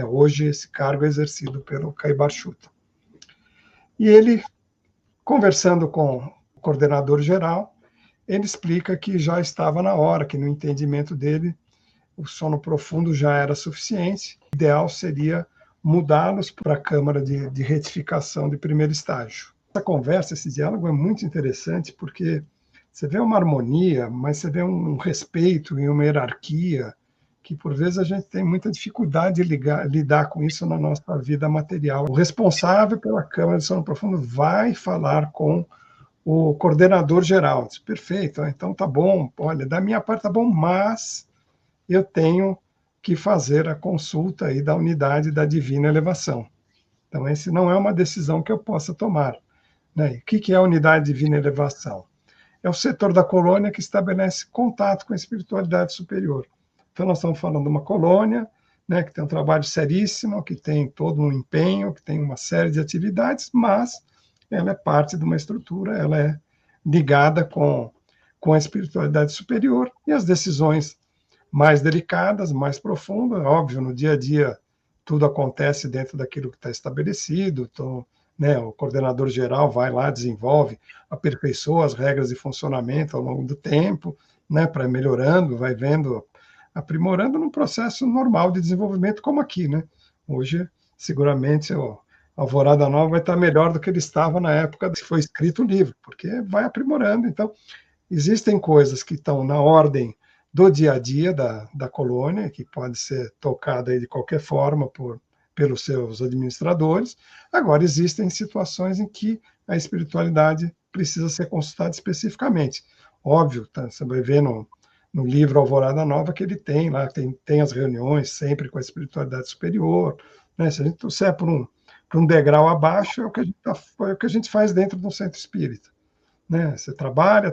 Hoje, esse cargo é exercido pelo Caibar Chuta. E ele, conversando com o coordenador-geral, ele explica que já estava na hora, que no entendimento dele, o sono profundo já era suficiente. O ideal seria mudá-los para a Câmara de Retificação de primeiro estágio. Essa conversa, esse diálogo é muito interessante, porque você vê uma harmonia, mas você vê um respeito e uma hierarquia, que por vezes a gente tem muita dificuldade de lidar com isso na nossa vida material. O responsável pela Câmara de Sono Profundo vai falar com o coordenador geral. Diz, perfeito, então tá bom, olha, da minha parte tá bom, mas eu tenho que fazer a consulta aí da unidade da divina elevação. Então, essa não é uma decisão que eu possa tomar. O que é a unidade de divina elevação? É o setor da colônia que estabelece contato com a espiritualidade superior. Então, nós estamos falando de uma colônia, que tem um trabalho seríssimo, que tem todo um empenho, que tem uma série de atividades, mas ela é parte de uma estrutura, ela é ligada com a espiritualidade superior, e as decisões mais delicadas, mais profundas, óbvio, no dia a dia tudo acontece dentro daquilo que está estabelecido, então, o coordenador geral vai lá, desenvolve, aperfeiçoa as regras de funcionamento ao longo do tempo, para melhorando, vai vendo, aprimorando num processo normal de desenvolvimento como aqui, Hoje, seguramente, a Alvorada Nova vai estar melhor do que ele estava na época que foi escrito o livro, porque vai aprimorando. Então, existem coisas que estão na ordem do dia a dia da colônia, que pode ser tocada aí de qualquer forma pelos seus administradores. Agora, existem situações em que a espiritualidade precisa ser consultada especificamente. Óbvio, você vai ver no livro Alvorada Nova que ele tem lá, tem as reuniões sempre com a espiritualidade superior. Se a gente trouxer por um degrau abaixo, é o que a gente faz dentro de um centro espírita. Você trabalha,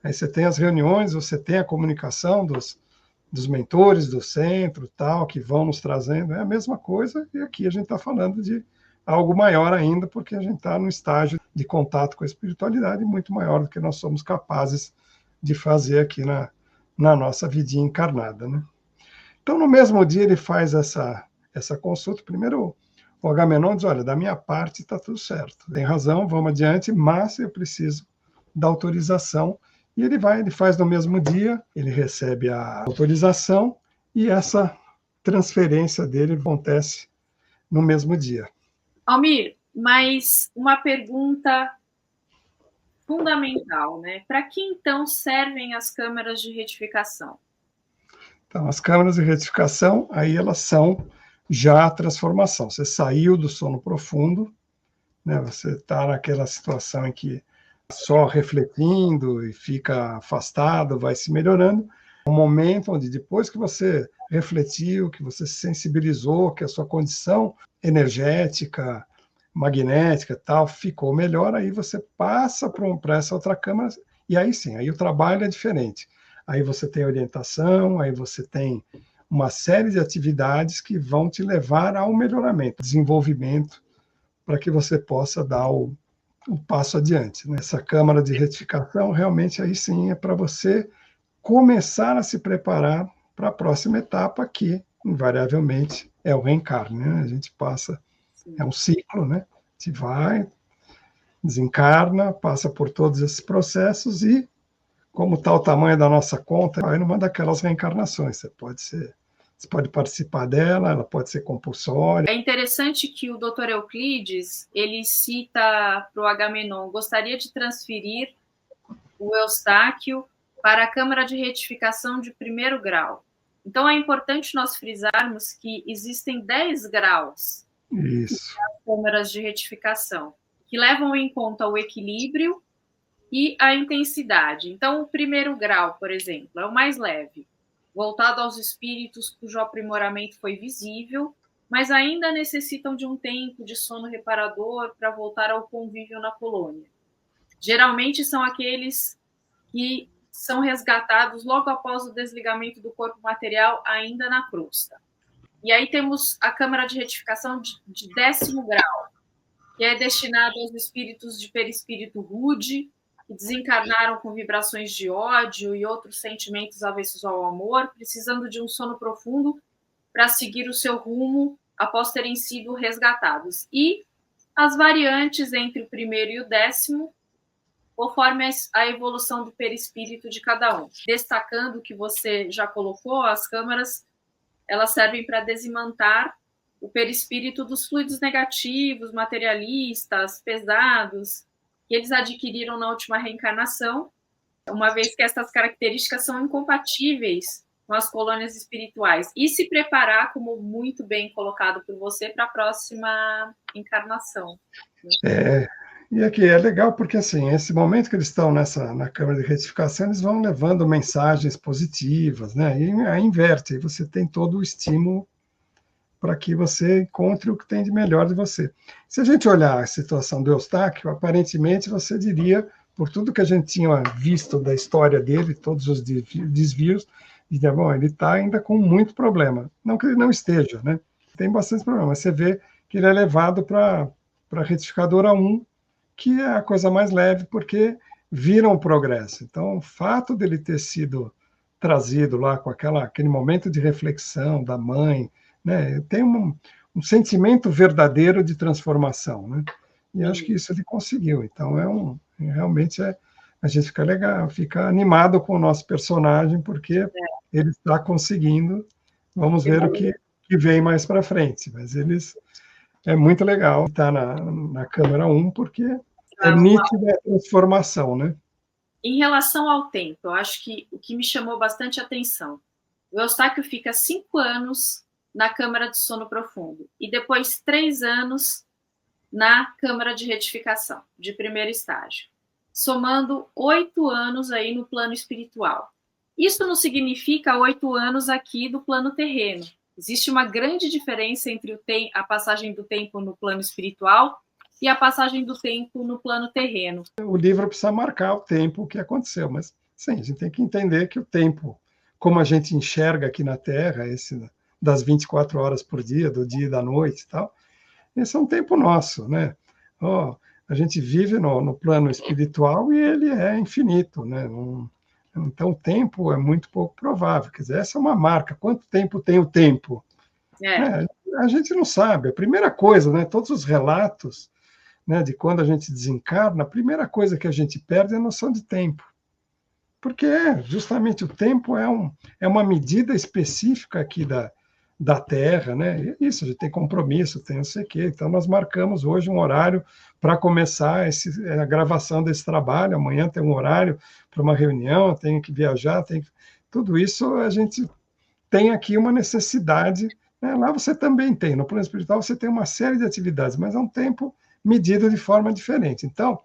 aí você tem as reuniões, você tem a comunicação dos mentores do centro, tal, que vão nos trazendo, é a mesma coisa, e aqui a gente está falando de algo maior ainda, porque a gente está num estágio de contato com a espiritualidade muito maior do que nós somos capazes de fazer aqui na nossa vidinha encarnada. Então, no mesmo dia, ele faz essa consulta. Primeiro, o Agamenon diz, olha, da minha parte está tudo certo, tem razão, vamos adiante, mas eu preciso da autorização. E ele faz no mesmo dia, ele recebe a autorização e essa transferência dele acontece no mesmo dia. Almir, mas uma pergunta fundamental, Para que então servem as câmaras de retificação? Então, as câmaras de retificação, aí elas são já a transformação. Você saiu do sono profundo, você está naquela situação em que só refletindo e fica afastado, vai se melhorando. Um momento onde depois que você refletiu, que você se sensibilizou, que a sua condição energética, magnética, tal, ficou melhor, aí você passa para essa outra câmara, e aí sim, aí o trabalho é diferente. Aí você tem orientação, aí você tem uma série de atividades que vão te levar ao melhoramento, desenvolvimento, para que você possa dar o passo adiante. Essa câmara de retificação, realmente, aí sim, é para você começar a se preparar para a próxima etapa, que, invariavelmente, é o reencarne. A gente passa, é um ciclo, a gente vai, desencarna, passa por todos esses processos e, como está o tamanho da nossa conta, vai numa daquelas reencarnações. Você pode participar dela, ela pode ser compulsória. É interessante que o Dr. Euclides, ele cita para o Agamenon, gostaria de transferir o Eustáquio para a Câmara de Retificação de 1º grau. Então, é importante nós frisarmos que existem 10 graus Isso. nas câmaras de retificação, que levam em conta o equilíbrio e a intensidade. Então, o 1º grau, por exemplo, é o mais leve, voltado aos espíritos cujo aprimoramento foi visível, mas ainda necessitam de um tempo de sono reparador para voltar ao convívio na colônia. Geralmente são aqueles que são resgatados logo após o desligamento do corpo material, ainda na crosta. E aí temos a Câmara de Retificação de 10º grau, que é destinado aos espíritos de perispírito rude, que desencarnaram com vibrações de ódio e outros sentimentos avessos ao amor, precisando de um sono profundo para seguir o seu rumo após terem sido resgatados. E as variantes entre o 1º e o 10º, conforme a evolução do perispírito de cada um. Destacando o que você já colocou, as câmaras, elas servem para desimantar o perispírito dos fluidos negativos, materialistas, pesados, que eles adquiriram na última reencarnação, uma vez que essas características são incompatíveis com as colônias espirituais, e se preparar, como muito bem colocado por você, para a próxima encarnação. E aqui é legal porque, assim, esse momento que eles estão na Câmara de Retificação, eles vão levando mensagens positivas, né? E aí inverte, aí você tem todo o estímulo para que você encontre o que tem de melhor de você. Se a gente olhar a situação do Eustáquio, aparentemente você diria, por tudo que a gente tinha visto da história dele, todos os desvios, diria, bom, ele está ainda com muito problema. Não que ele não esteja, né? Tem bastante problema, mas você vê que ele é levado para a retificadora 1, que é a coisa mais leve, porque viram o progresso. Então, o fato dele ter sido trazido lá com aquele momento de reflexão da mãe, né, tem um sentimento verdadeiro de transformação, né? E acho que isso ele conseguiu. Então, realmente a gente fica legal, fica animado com o nosso personagem, porque ele está conseguindo. Vamos ver o que vem mais para frente, mas é muito legal estar na Câmara 1, porque é nítida a transformação, né? Em relação ao tempo, eu acho que o que me chamou bastante atenção, o Eustáquio fica 5 anos na Câmara de Sono Profundo e depois 3 anos na Câmara de Retificação, de 1º estágio, somando 8 anos aí no plano espiritual. Isso não significa 8 anos aqui do plano terreno. Existe uma grande diferença entre a passagem do tempo no plano espiritual e a passagem do tempo no plano terreno. O livro precisa marcar o tempo que aconteceu, mas sim, a gente tem que entender que o tempo, como a gente enxerga aqui na Terra, esse das 24 horas por dia, do dia e da noite e tal, esse é um tempo nosso, né? A gente vive no plano espiritual e ele é infinito, né? Então, o tempo é muito pouco provável. Quer dizer, essa é uma marca. Quanto tempo tem o tempo? A gente não sabe. A primeira coisa, né? Todos os relatos, né, de quando a gente desencarna, a primeira coisa que a gente perde é a noção de tempo. Porque justamente o tempo é uma medida específica aqui da Terra, né? Isso, a gente tem compromisso, tem não sei o quê. Então, nós marcamos hoje um horário para começar a gravação desse trabalho. Amanhã tem um horário para uma reunião, tenho que viajar, tudo isso a gente tem aqui uma necessidade, né? Lá você também tem, no plano espiritual você tem uma série de atividades, mas é um tempo medido de forma diferente. Então,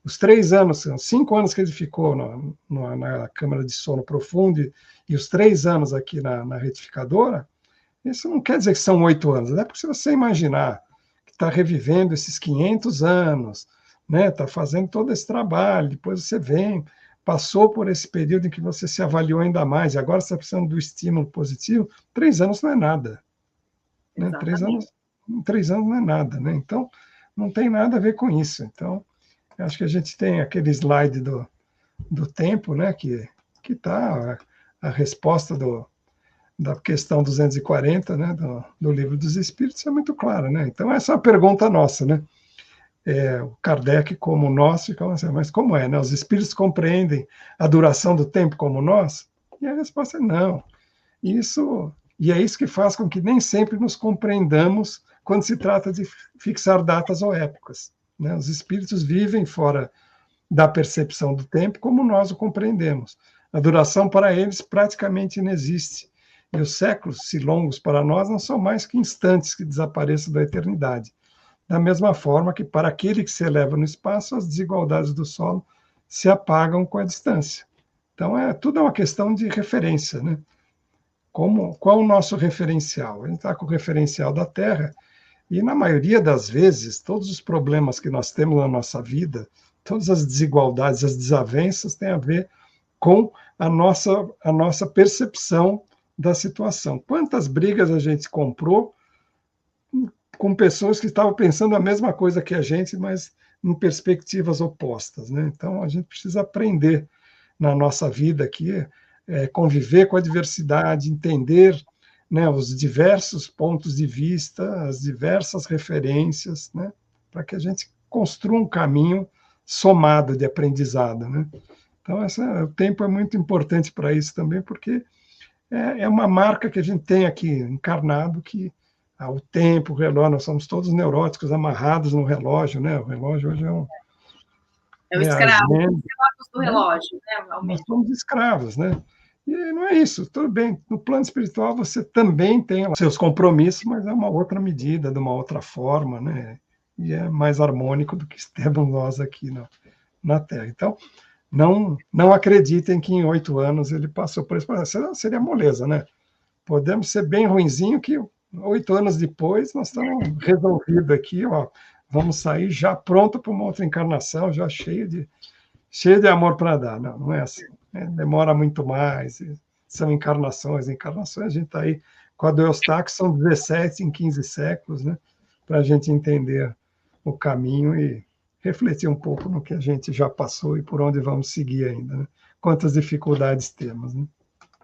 os 3 anos, 5 anos que ele ficou na Câmara de Sono Profundo e os 3 anos aqui na retificadora, isso não quer dizer que são 8 anos, né? Porque se você imaginar que está revivendo esses 500 anos, né? Está fazendo todo esse trabalho, depois você passou por esse período em que você se avaliou ainda mais, e agora você está precisando do estímulo positivo, 3 anos não é nada. Né? 3 anos não é nada, né? Então, não tem nada a ver com isso. Então, acho que a gente tem aquele slide do tempo, né? Que está a resposta da questão 240, né, do Livro dos Espíritos, é muito clara, né? Então, essa é uma pergunta nossa, né? o Kardec como nós, ficamos assim, mas como é, né? Os espíritos compreendem a duração do tempo como nós? E a resposta é não. E é isso que faz com que nem sempre nos compreendamos quando se trata de fixar datas ou épocas, né? Os espíritos vivem fora da percepção do tempo como nós o compreendemos. A duração para eles praticamente inexiste. E os séculos, se longos para nós, não são mais que instantes que desaparecem da eternidade. Da mesma forma que para aquele que se eleva no espaço, as desigualdades do solo se apagam com a distância. Então, tudo é uma questão de referência, né? Qual o nosso referencial? A gente está com o referencial da Terra, e na maioria das vezes, todos os problemas que nós temos na nossa vida, todas as desigualdades, as desavenças, têm a ver com a nossa percepção da situação. Quantas brigas a gente comprou com pessoas que estavam pensando a mesma coisa que a gente, mas em perspectivas opostas, né? Então, a gente precisa aprender na nossa vida aqui, conviver com a diversidade, entender, né, os diversos pontos de vista, as diversas referências, né, para que a gente construa um caminho somado de aprendizado, né? Então, o tempo é muito importante para isso também, porque é uma marca que a gente tem aqui encarnado, que o tempo, o relógio, nós somos todos neuróticos, amarrados no relógio, né? O relógio hoje é um... É o escravo, do né? relógio, né? Nós somos escravos, né? E não é isso, tudo bem. No plano espiritual você também tem seus compromissos, mas é uma outra medida, de uma outra forma, né? E é mais harmônico do que temos nós aqui na Terra. Então, não acreditem que em 8 anos ele passou por isso. Seria moleza, né? Podemos ser bem ruinzinho que 8 anos depois nós estamos resolvidos aqui, ó, vamos sair já pronto para uma outra encarnação, já cheio de amor para dar. Não é assim. Demora muito mais, são encarnações, a gente está aí com a do Eustáquio, são 17 em 15 séculos, né, para a gente entender o caminho e refletir um pouco no que a gente já passou e por onde vamos seguir ainda, né? Quantas dificuldades temos, né?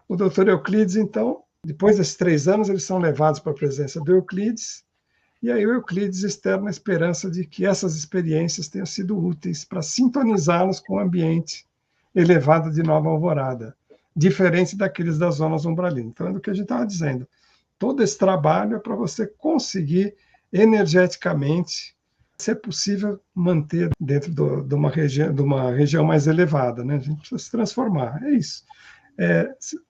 O doutor Euclides, então, depois desses 3 anos, eles são levados para a presença do Euclides, e aí o Euclides externa a esperança de que essas experiências tenham sido úteis para sintonizá-los com o ambiente elevado de Nova Alvorada, diferente daqueles das zonas umbralinas. Então, é do que a gente estava dizendo. Todo esse trabalho é para você conseguir energeticamente, se é possível, manter dentro de uma região mais elevada, né? A gente precisa se transformar, é isso.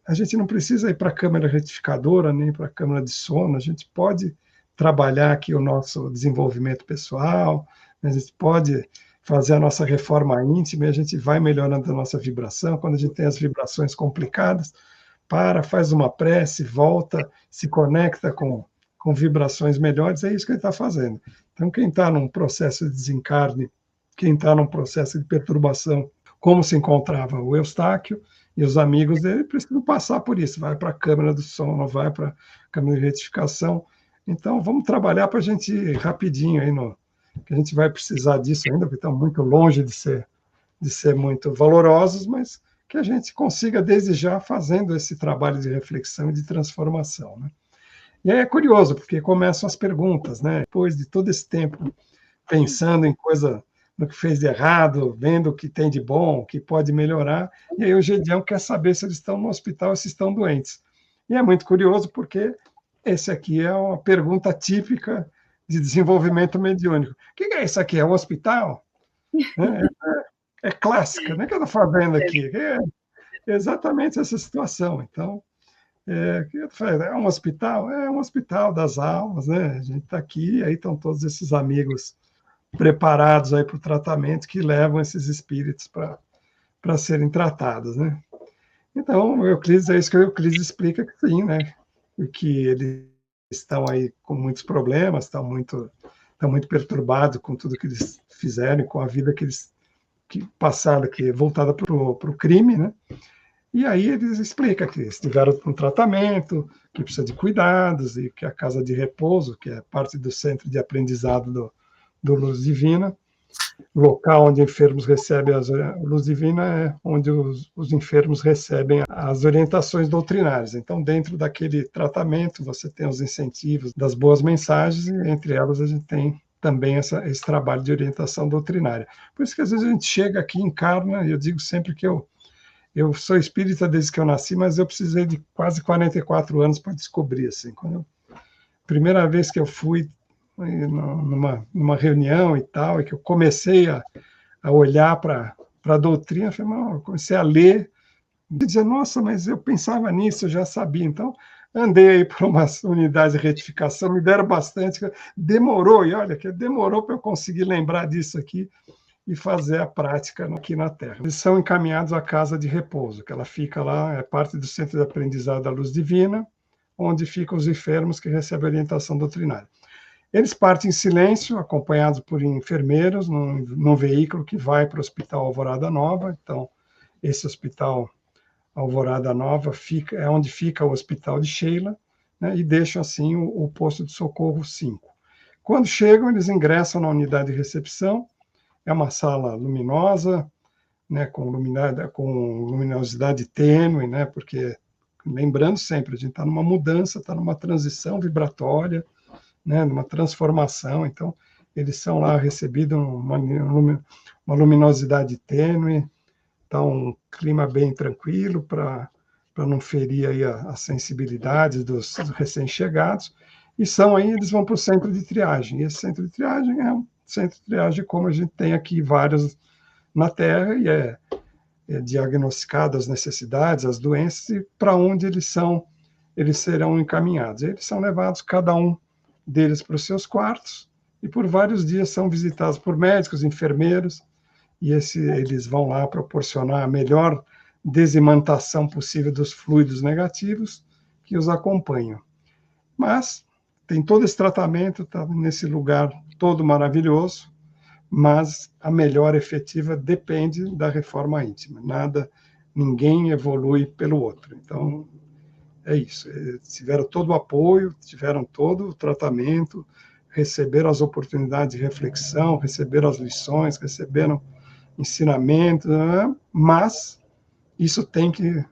A gente não precisa ir para a câmara retificadora, nem para a câmara de sono, a gente pode trabalhar aqui o nosso desenvolvimento pessoal, a gente pode fazer a nossa reforma íntima e a gente vai melhorando a nossa vibração. Quando a gente tem as vibrações complicadas, faz uma prece, volta, se conecta com vibrações melhores, é isso que ele está fazendo. Então, quem está num processo de desencarne, quem está num processo de perturbação, como se encontrava o Eustáquio e os amigos dele, precisam passar por isso, vai para a câmara do sono, vai para a câmara de retificação. Então, vamos trabalhar para a gente ir rapidinho aí que a gente vai precisar disso ainda, porque estamos muito longe de ser muito valorosos, mas que a gente consiga, desde já, fazendo esse trabalho de reflexão e de transformação, né? E aí é curioso, porque começam as perguntas, né? Depois de todo esse tempo pensando em no que fez de errado, vendo o que tem de bom, o que pode melhorar, e aí o Gedeão quer saber se eles estão no hospital ou se estão doentes. E é muito curioso, porque esse aqui é uma pergunta típica de desenvolvimento mediúnico. O que é isso aqui? É um hospital? É clássica, né? O que eu estou fazendo aqui? É exatamente essa situação. Então, é um hospital? É um hospital das almas, né? A gente está aqui, aí estão todos esses amigos preparados aí para o tratamento que levam esses espíritos para serem tratados, né? Então, o Euclides, é isso que o Euclides explica que sim, né? E que eles estão aí com muitos problemas, estão muito perturbados com tudo que eles fizeram, com a vida que passaram, que é voltada para o crime, né? E aí eles explicam que estiveram com tratamento, que precisa de cuidados, e que a casa de repouso, que é parte do centro de aprendizado do Luz Divina, local onde enfermos recebem Luz Divina é onde os enfermos recebem as orientações doutrinárias. Então, dentro daquele tratamento, você tem os incentivos das boas mensagens, e entre elas a gente tem também esse trabalho de orientação doutrinária. Por isso que às vezes a gente chega aqui, encarna, e eu digo sempre que eu sou espírita desde que eu nasci, mas eu precisei de quase 44 anos para descobrir, assim, primeira vez que eu fui numa reunião e tal, e que eu comecei a olhar para a doutrina, eu falei, eu comecei a ler, e dizer, nossa, mas eu pensava nisso, eu já sabia. Então, andei aí por umas unidades de retificação, me deram bastante, demorou, e olha, que demorou para eu conseguir lembrar disso aqui e fazer a prática aqui na Terra. Eles são encaminhados à casa de repouso, que ela fica lá, é parte do Centro de Aprendizado da Luz Divina, onde ficam os enfermos que recebem orientação doutrinária. Eles partem em silêncio, acompanhados por enfermeiros, num veículo que vai para o Hospital Alvorada Nova. Então, esse Hospital Alvorada Nova é onde fica o Hospital de Sheila, né, e deixam, assim, o posto de socorro 5. Quando chegam, eles ingressam na unidade de recepção. É uma sala luminosa, né, com luminosidade tênue, né, porque, lembrando sempre, a gente está numa mudança, está numa transição vibratória, né, numa transformação, então eles são lá recebidos uma luminosidade tênue, está um clima bem tranquilo para não ferir aí as sensibilidades dos recém-chegados, e eles vão para o centro de triagem, e esse centro de triagem é um centro de triagem como a gente tem aqui vários na Terra, e é diagnosticado as necessidades, as doenças, e para onde eles serão encaminhados. Eles são levados, cada um deles, para os seus quartos, e por vários dias são visitados por médicos, enfermeiros, e eles vão lá proporcionar a melhor desimantação possível dos fluidos negativos que os acompanham. Mas tem todo esse tratamento, está nesse lugar todo maravilhoso, mas a melhor efetiva depende da reforma íntima. Ninguém evolui pelo outro. Então, é isso. Tiveram todo o apoio, tiveram todo o tratamento, receberam as oportunidades de reflexão, receberam as lições, receberam ensinamentos, né? Mas isso tem que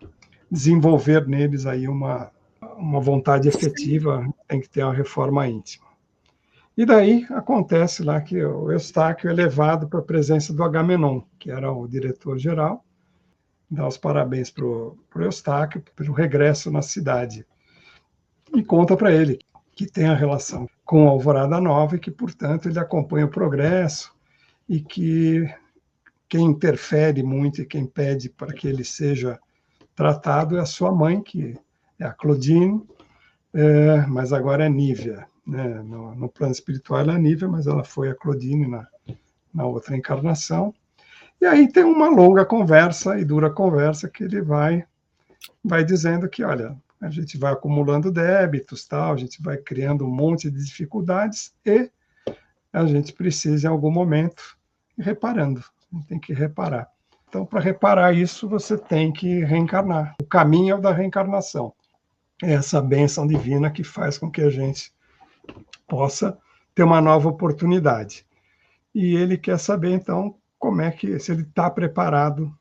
desenvolver neles aí uma vontade efetiva, tem que ter a reforma íntima. E daí acontece lá que o Eustáquio é levado para a presença do Agamenon, que era o diretor-geral, dá os parabéns para o Eustáquio pelo regresso na cidade. E conta para ele que tem a relação com a Alvorada Nova e que, portanto, ele acompanha o progresso e que quem interfere muito e quem pede para que ele seja tratado é a sua mãe, que é a Claudine, mas agora é Nívia. Né? No plano espiritual ela é Nívia, mas ela foi a Claudine na outra encarnação. E aí tem uma longa conversa e dura conversa que ele vai dizendo que, olha, a gente vai acumulando débitos, tal, a gente vai criando um monte de dificuldades e a gente precisa, em algum momento, ir reparando. A gente tem que reparar. Então, para reparar isso, você tem que reencarnar. O caminho é o da reencarnação. É essa bênção divina que faz com que a gente possa ter uma nova oportunidade. E ele quer saber, então, se ele está preparado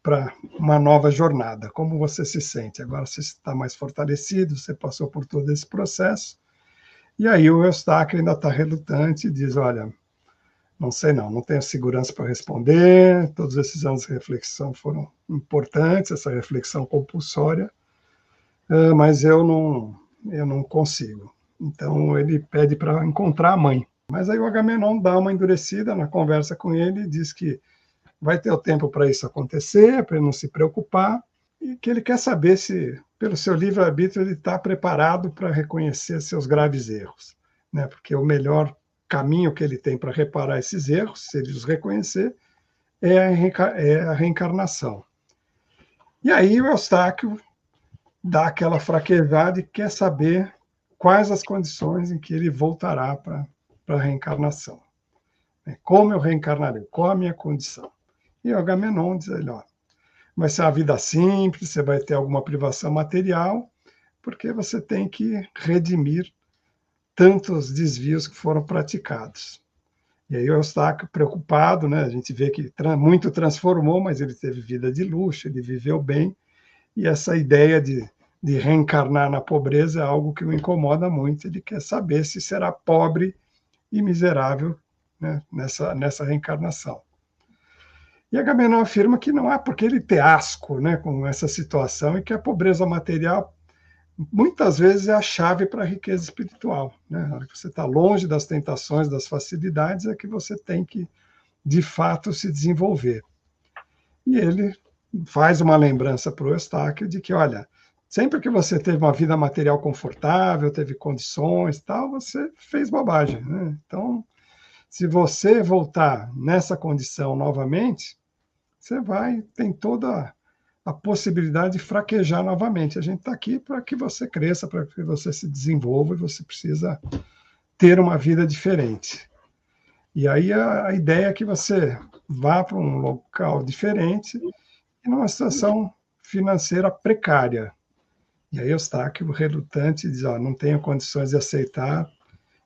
para uma nova jornada, como você se sente. Agora você está mais fortalecido, você passou por todo esse processo, e aí o Eustáquio ainda está relutante e diz, olha, não sei não tenho segurança para responder, todos esses anos de reflexão foram importantes, essa reflexão compulsória, mas eu não consigo. Então ele pede para encontrar a mãe. Mas aí o Agamenon dá uma endurecida na conversa com ele e diz que vai ter o tempo para isso acontecer, para ele não se preocupar, e que ele quer saber se, pelo seu livre-arbítrio, ele está preparado para reconhecer seus graves erros. Né? Porque o melhor caminho que ele tem para reparar esses erros, se ele os reconhecer, é a reencarnação. E aí o Eustáquio dá aquela fraquejada e quer saber quais as condições em que ele voltará para a reencarnação. Como eu reencarnarei? Qual a minha condição? E o Agamenon diz, ó, vai ser uma vida simples, você vai ter alguma privação material, porque você tem que redimir tantos desvios que foram praticados. E aí o Eustáquio, preocupado, né? A gente vê que muito transformou, mas ele teve vida de luxo, ele viveu bem, e essa ideia de reencarnar na pobreza é algo que o incomoda muito. Ele quer saber se será pobre e miserável, né, nessa reencarnação. E Agamenon afirma que não há por que ele ter asco, né, com essa situação e que a pobreza material muitas vezes é a chave para a riqueza espiritual. Né? Na hora que você está longe das tentações, das facilidades, é que você tem que, de fato, se desenvolver. E ele faz uma lembrança para o Eustáquio de que, olha, sempre que você teve uma vida material confortável, teve condições, tal, você fez bobagem. Né? Então, se você voltar nessa condição novamente, você tem toda a possibilidade de fraquejar novamente. A gente está aqui para que você cresça, para que você se desenvolva, e você precisa ter uma vida diferente. E aí a ideia é que você vá para um local diferente e numa situação financeira precária. E aí Eustáquio, relutante, diz, não tenho condições de aceitar,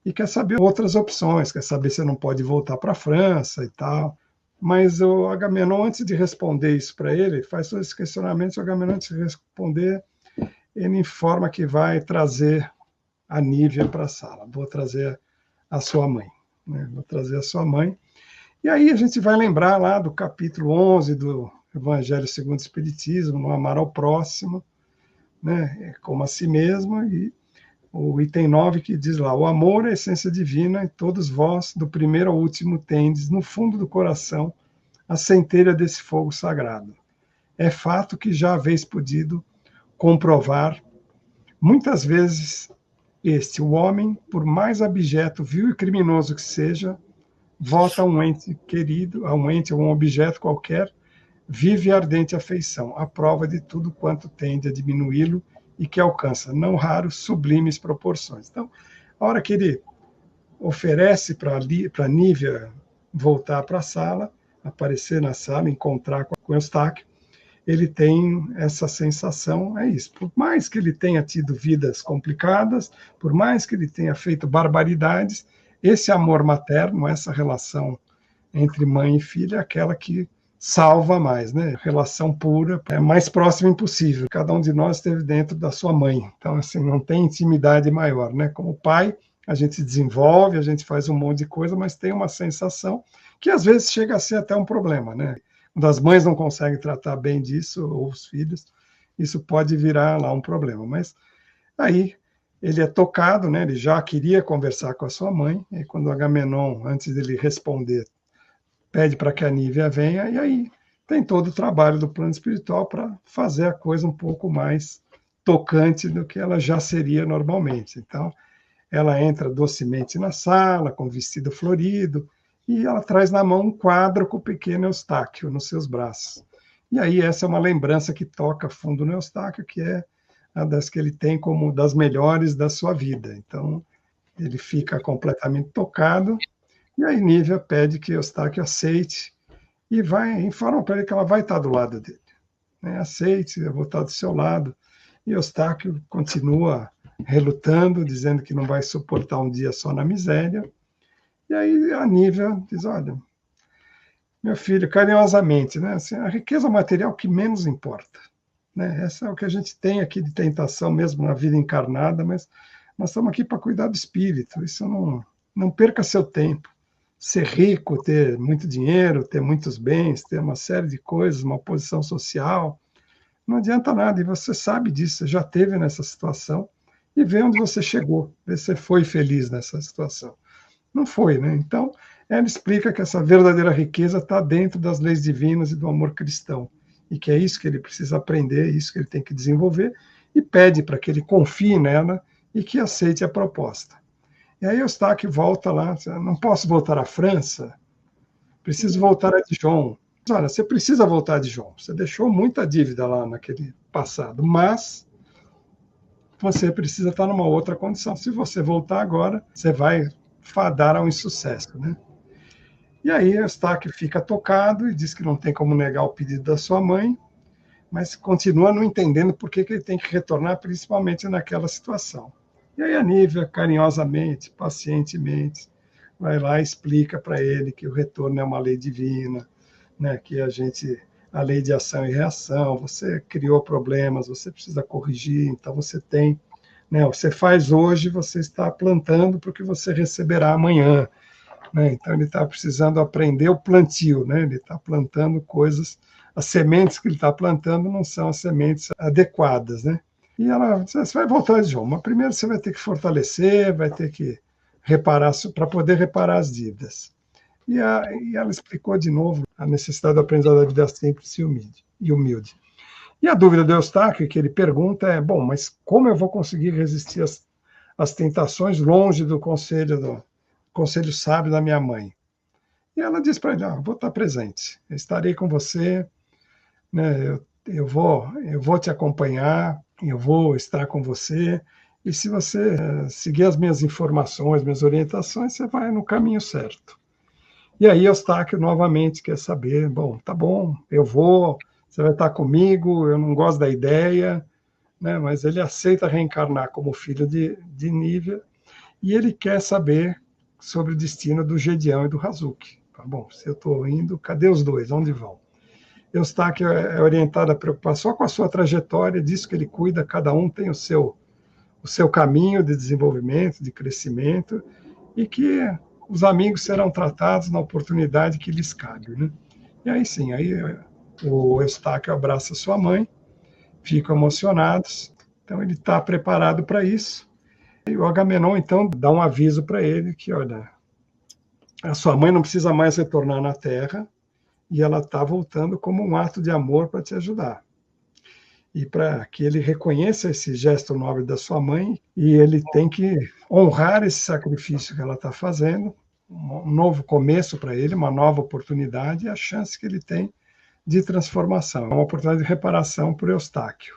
e quer saber outras opções, quer saber se não pode voltar para a França e tal. Mas o Agamenon, antes de responder isso para ele, faz todos esses questionamentos. O Agamenon, antes de responder, ele informa que vai trazer a Nívia para a sala. Vou trazer a sua mãe. Né? Vou trazer a sua mãe. E aí a gente vai lembrar lá do capítulo 11 do Evangelho segundo o Espiritismo, no amar ao próximo, né? Como a si mesmo, e o item 9 que diz lá, o amor é a essência divina e todos vós, do primeiro ao último, tendes no fundo do coração a centelha desse fogo sagrado. É fato que já haveis podido comprovar muitas vezes o homem, por mais abjeto, vil e criminoso que seja, vota a um ente querido, a um objeto qualquer, vive ardente afeição, a prova de tudo quanto tende a diminuí-lo e que alcança, não raro, sublimes proporções. Então, a hora que ele oferece para Nívia voltar para a sala, aparecer na sala, encontrar com Eustáquio, ele tem essa sensação, é isso. Por mais que ele tenha tido vidas complicadas, por mais que ele tenha feito barbaridades, esse amor materno, essa relação entre mãe e filha, é aquela que salva mais, né? Relação pura, é mais próxima impossível. Cada um de nós esteve dentro da sua mãe. Então, assim, não tem intimidade maior, né? Como pai, a gente se desenvolve, a gente faz um monte de coisa, mas tem uma sensação que às vezes chega a ser até um problema, né? Quando as mães não conseguem tratar bem disso, ou os filhos, isso pode virar lá um problema. Mas aí ele é tocado, né? Ele já queria conversar com a sua mãe, e quando Agamenon, antes dele responder, pede para que a Nívia venha, e aí tem todo o trabalho do plano espiritual para fazer a coisa um pouco mais tocante do que ela já seria normalmente. Então, ela entra docemente na sala, com vestido florido, e ela traz na mão um quadro com o pequeno Eustáquio nos seus braços. E aí essa é uma lembrança que toca fundo no Eustáquio, que é a das que ele tem como das melhores da sua vida. Então, ele fica completamente tocado, e aí Nívia pede que Eustáquio aceite e informa para ele que ela vai estar do lado dele. Né? Aceite, eu vou estar do seu lado. E Eustáquio continua relutando, dizendo que não vai suportar um dia só na miséria. E aí a Nívia diz, olha, meu filho, carinhosamente, né? Assim, a riqueza material que menos importa. Né? Essa é o que a gente tem aqui de tentação mesmo na vida encarnada, mas nós estamos aqui para cuidar do espírito. Isso não perca seu tempo. Ser rico, ter muito dinheiro, ter muitos bens, ter uma série de coisas, uma posição social, não adianta nada. E você sabe disso, você já esteve nessa situação e vê onde você chegou, vê se você foi feliz nessa situação. Não foi, né? Então, ela explica que essa verdadeira riqueza está dentro das leis divinas e do amor cristão, e que é isso que ele precisa aprender, é isso que ele tem que desenvolver, e pede para que ele confie nela e que aceite a proposta. E aí Eustáquio volta lá, não posso voltar à França, preciso voltar a Dijon. Olha, você precisa voltar a Dijon, você deixou muita dívida lá naquele passado, mas você precisa estar numa outra condição. Se você voltar agora, você vai fadar ao insucesso, né? E aí Eustáquio fica tocado e diz que não tem como negar o pedido da sua mãe, mas continua não entendendo por que ele tem que retornar, principalmente naquela situação. E aí a Nívia, carinhosamente, pacientemente, vai lá e explica para ele que o retorno é uma lei divina, né? Que a lei de ação e reação, você criou problemas, você precisa corrigir, então você tem né? Você faz hoje, você está plantando para o que você receberá amanhã, né? Então, ele está precisando aprender o plantio, né? Ele está plantando coisas, as sementes que ele está plantando não são as sementes adequadas, né? E ela, você vai voltar de João, mas primeiro você vai ter que fortalecer, vai ter que reparar, para poder reparar as dívidas. E ela explicou de novo a necessidade do aprendizado da vida simples e humilde. E a dúvida do Eustáquio, que ele pergunta é, bom, mas como eu vou conseguir resistir às tentações longe do conselho sábio da minha mãe? E ela diz para ele, vou estar presente, eu estarei com você, né, eu vou te acompanhar, eu vou estar com você, e se você seguir as minhas informações, minhas orientações, você vai no caminho certo. E aí Eustáquio novamente quer saber, bom, tá bom, eu vou, você vai estar comigo, eu não gosto da ideia, né, mas ele aceita reencarnar como filho de Nívia, e ele quer saber sobre o destino do Gedião e do Razuki. Tá bom, se eu estou indo, cadê os dois? Onde vão? Eustáquio é orientado a preocupar só com a sua trajetória, disso que ele cuida, cada um tem o seu caminho de desenvolvimento, de crescimento, e que os amigos serão tratados na oportunidade que lhes cabe, né? E aí sim, aí o Eustáquio abraça sua mãe, ficam emocionados, então ele está preparado para isso. E o Agamenon, então, dá um aviso para ele que, olha, a sua mãe não precisa mais retornar na Terra e ela está voltando como um ato de amor para te ajudar. E para que ele reconheça esse gesto nobre da sua mãe, e ele tem que honrar esse sacrifício que ela está fazendo, um novo começo para ele, uma nova oportunidade e a chance que ele tem de transformação, uma oportunidade de reparação para o Eustáquio.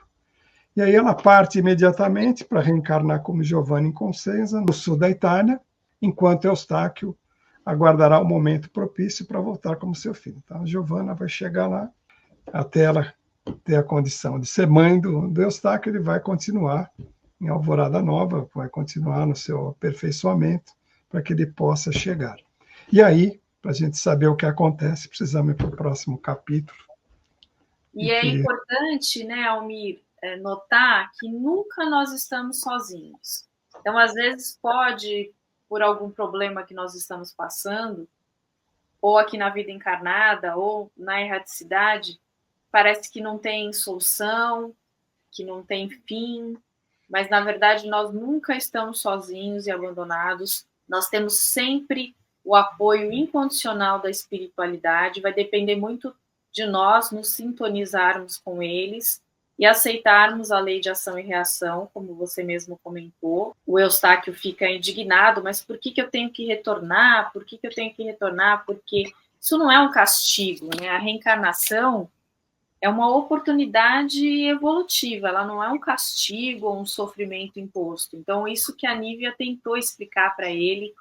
E aí ela parte imediatamente para reencarnar como Giovanna em Consenza, no sul da Itália, enquanto Eustáquio aguardará o momento propício para voltar como seu filho. Então, a Giovanna vai chegar lá, até ela ter a condição de ser mãe do Eustáquio, ele vai continuar em Alvorada Nova, vai continuar no seu aperfeiçoamento, para que ele possa chegar. E aí, para a gente saber o que acontece, precisamos ir para o próximo capítulo. E é importante, né, Almir, notar que nunca nós estamos sozinhos. Então, às vezes pode, por algum problema que nós estamos passando, ou aqui na vida encarnada, ou na erraticidade, parece que não tem solução, que não tem fim, mas na verdade nós nunca estamos sozinhos e abandonados, nós temos sempre o apoio incondicional da espiritualidade, vai depender muito de nós nos sintonizarmos com eles e aceitarmos a lei de ação e reação, como você mesmo comentou. O Eustáquio fica indignado, mas por que eu tenho que retornar? Por que eu tenho que retornar? Porque isso não é um castigo, né? A reencarnação é uma oportunidade evolutiva, ela não é um castigo ou um sofrimento imposto. Então, isso que a Nívia tentou explicar para ele,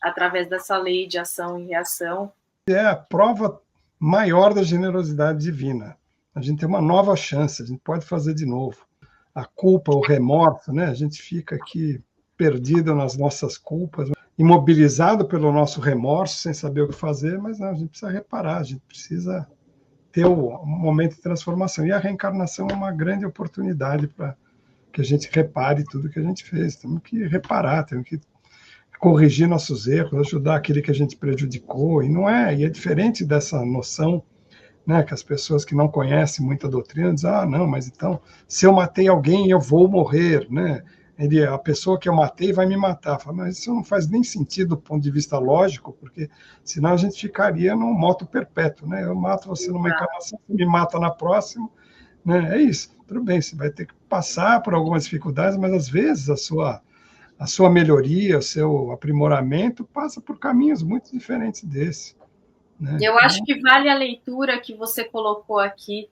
através dessa lei de ação e reação. É a prova maior da generosidade divina. A gente tem uma nova chance, a gente pode fazer de novo. A culpa, o remorso, né? A gente fica aqui perdido nas nossas culpas, imobilizado pelo nosso remorso, sem saber o que fazer, mas não, a gente precisa reparar, a gente precisa ter um momento de transformação. E a reencarnação é uma grande oportunidade para que a gente repare tudo que a gente fez. Temos que reparar, temos que corrigir nossos erros, ajudar aquele que a gente prejudicou. E é diferente dessa noção, né, que as pessoas que não conhecem muita doutrina dizem, não, mas então, se eu matei alguém, eu vou morrer, né? A pessoa que eu matei vai me matar. Fala, mas isso não faz nem sentido do ponto de vista lógico, porque senão a gente ficaria num moto perpétuo, né? Eu mato você numa encarnação, você me mata na próxima, né? É isso. Tudo bem, você vai ter que passar por algumas dificuldades, mas às vezes a sua melhoria, o seu aprimoramento passa por caminhos muito diferentes desse. Né? Eu acho que vale a leitura que você colocou aqui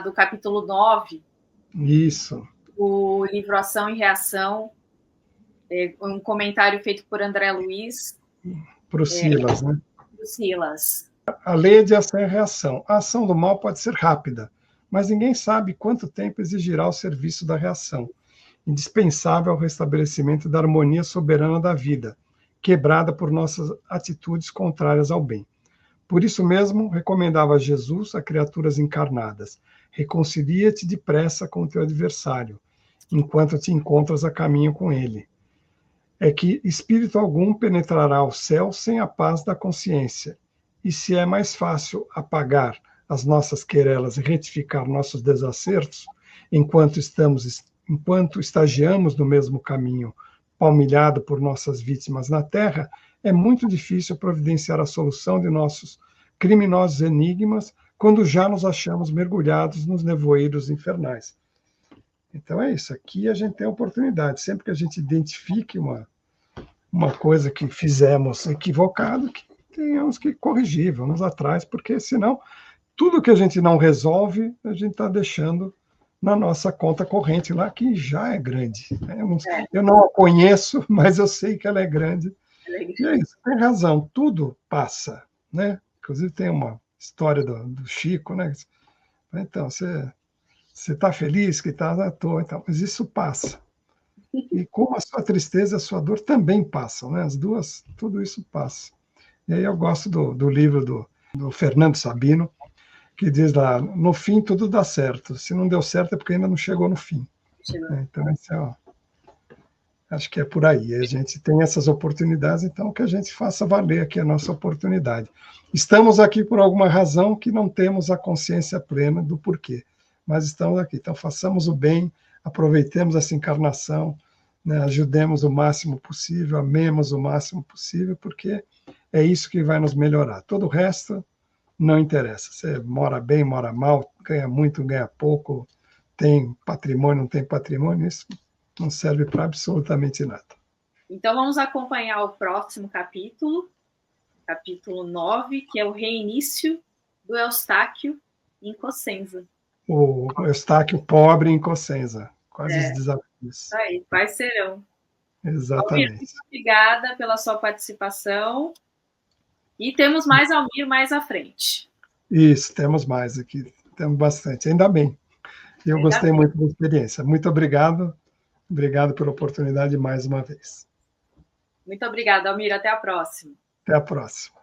do capítulo 9. Isso. O livro Ação e Reação, um comentário feito por André Luiz. Para o Silas, né? Para o Silas. A lei de ação e reação. A ação do mal pode ser rápida, mas ninguém sabe quanto tempo exigirá o serviço da reação, indispensável ao restabelecimento da harmonia soberana da vida, quebrada por nossas atitudes contrárias ao bem. Por isso mesmo, recomendava Jesus a criaturas encarnadas: reconcilia-te depressa com o teu adversário, enquanto te encontras a caminho com ele. É que espírito algum penetrará o céu sem a paz da consciência. E se é mais fácil apagar as nossas querelas e retificar nossos desacertos, enquanto estagiamos no mesmo caminho, palmilhado por nossas vítimas na terra, é muito difícil providenciar a solução de nossos criminosos enigmas quando já nos achamos mergulhados nos nevoeiros infernais. Então é isso, aqui a gente tem a oportunidade, sempre que a gente identifique uma coisa que fizemos equivocado, que tenhamos que corrigir, vamos atrás, porque senão tudo que a gente não resolve, a gente está deixando na nossa conta corrente lá, que já é grande. Eu não a conheço, mas eu sei que ela é grande. E é isso, tem razão, tudo passa, né? Inclusive tem uma história do Chico, né? Então, você está feliz que está à toa, então, mas isso passa. E como a sua tristeza e a sua dor também passam, né? As duas, tudo isso passa. E aí eu gosto do livro do Fernando Sabino, que diz lá, no fim tudo dá certo. Se não deu certo é porque ainda não chegou no fim. Então, acho que é por aí. A gente tem essas oportunidades, então que a gente faça valer aqui a nossa oportunidade. Estamos aqui por alguma razão que não temos a consciência plena do porquê, mas estamos aqui. Então, façamos o bem, aproveitemos essa encarnação, né, ajudemos o máximo possível, amemos o máximo possível, porque é isso que vai nos melhorar. Todo o resto não interessa. Você mora bem, mora mal, ganha muito, ganha pouco, tem patrimônio, não tem patrimônio, isso não serve para absolutamente nada. Então, vamos acompanhar o próximo capítulo 9, que é o reinício do Eustáquio em Cossenza. O Eustáquio pobre em Cossenza. Quais os desafios? Aí, quais serão? Exatamente. Almir, muito obrigada pela sua participação. E temos mais Almir mais à frente. Isso, temos mais aqui. Temos bastante. Ainda bem. Eu gostei muito da experiência. Muito obrigado. Obrigado pela oportunidade mais uma vez. Muito obrigada, Almir. Até a próxima. Até a próxima.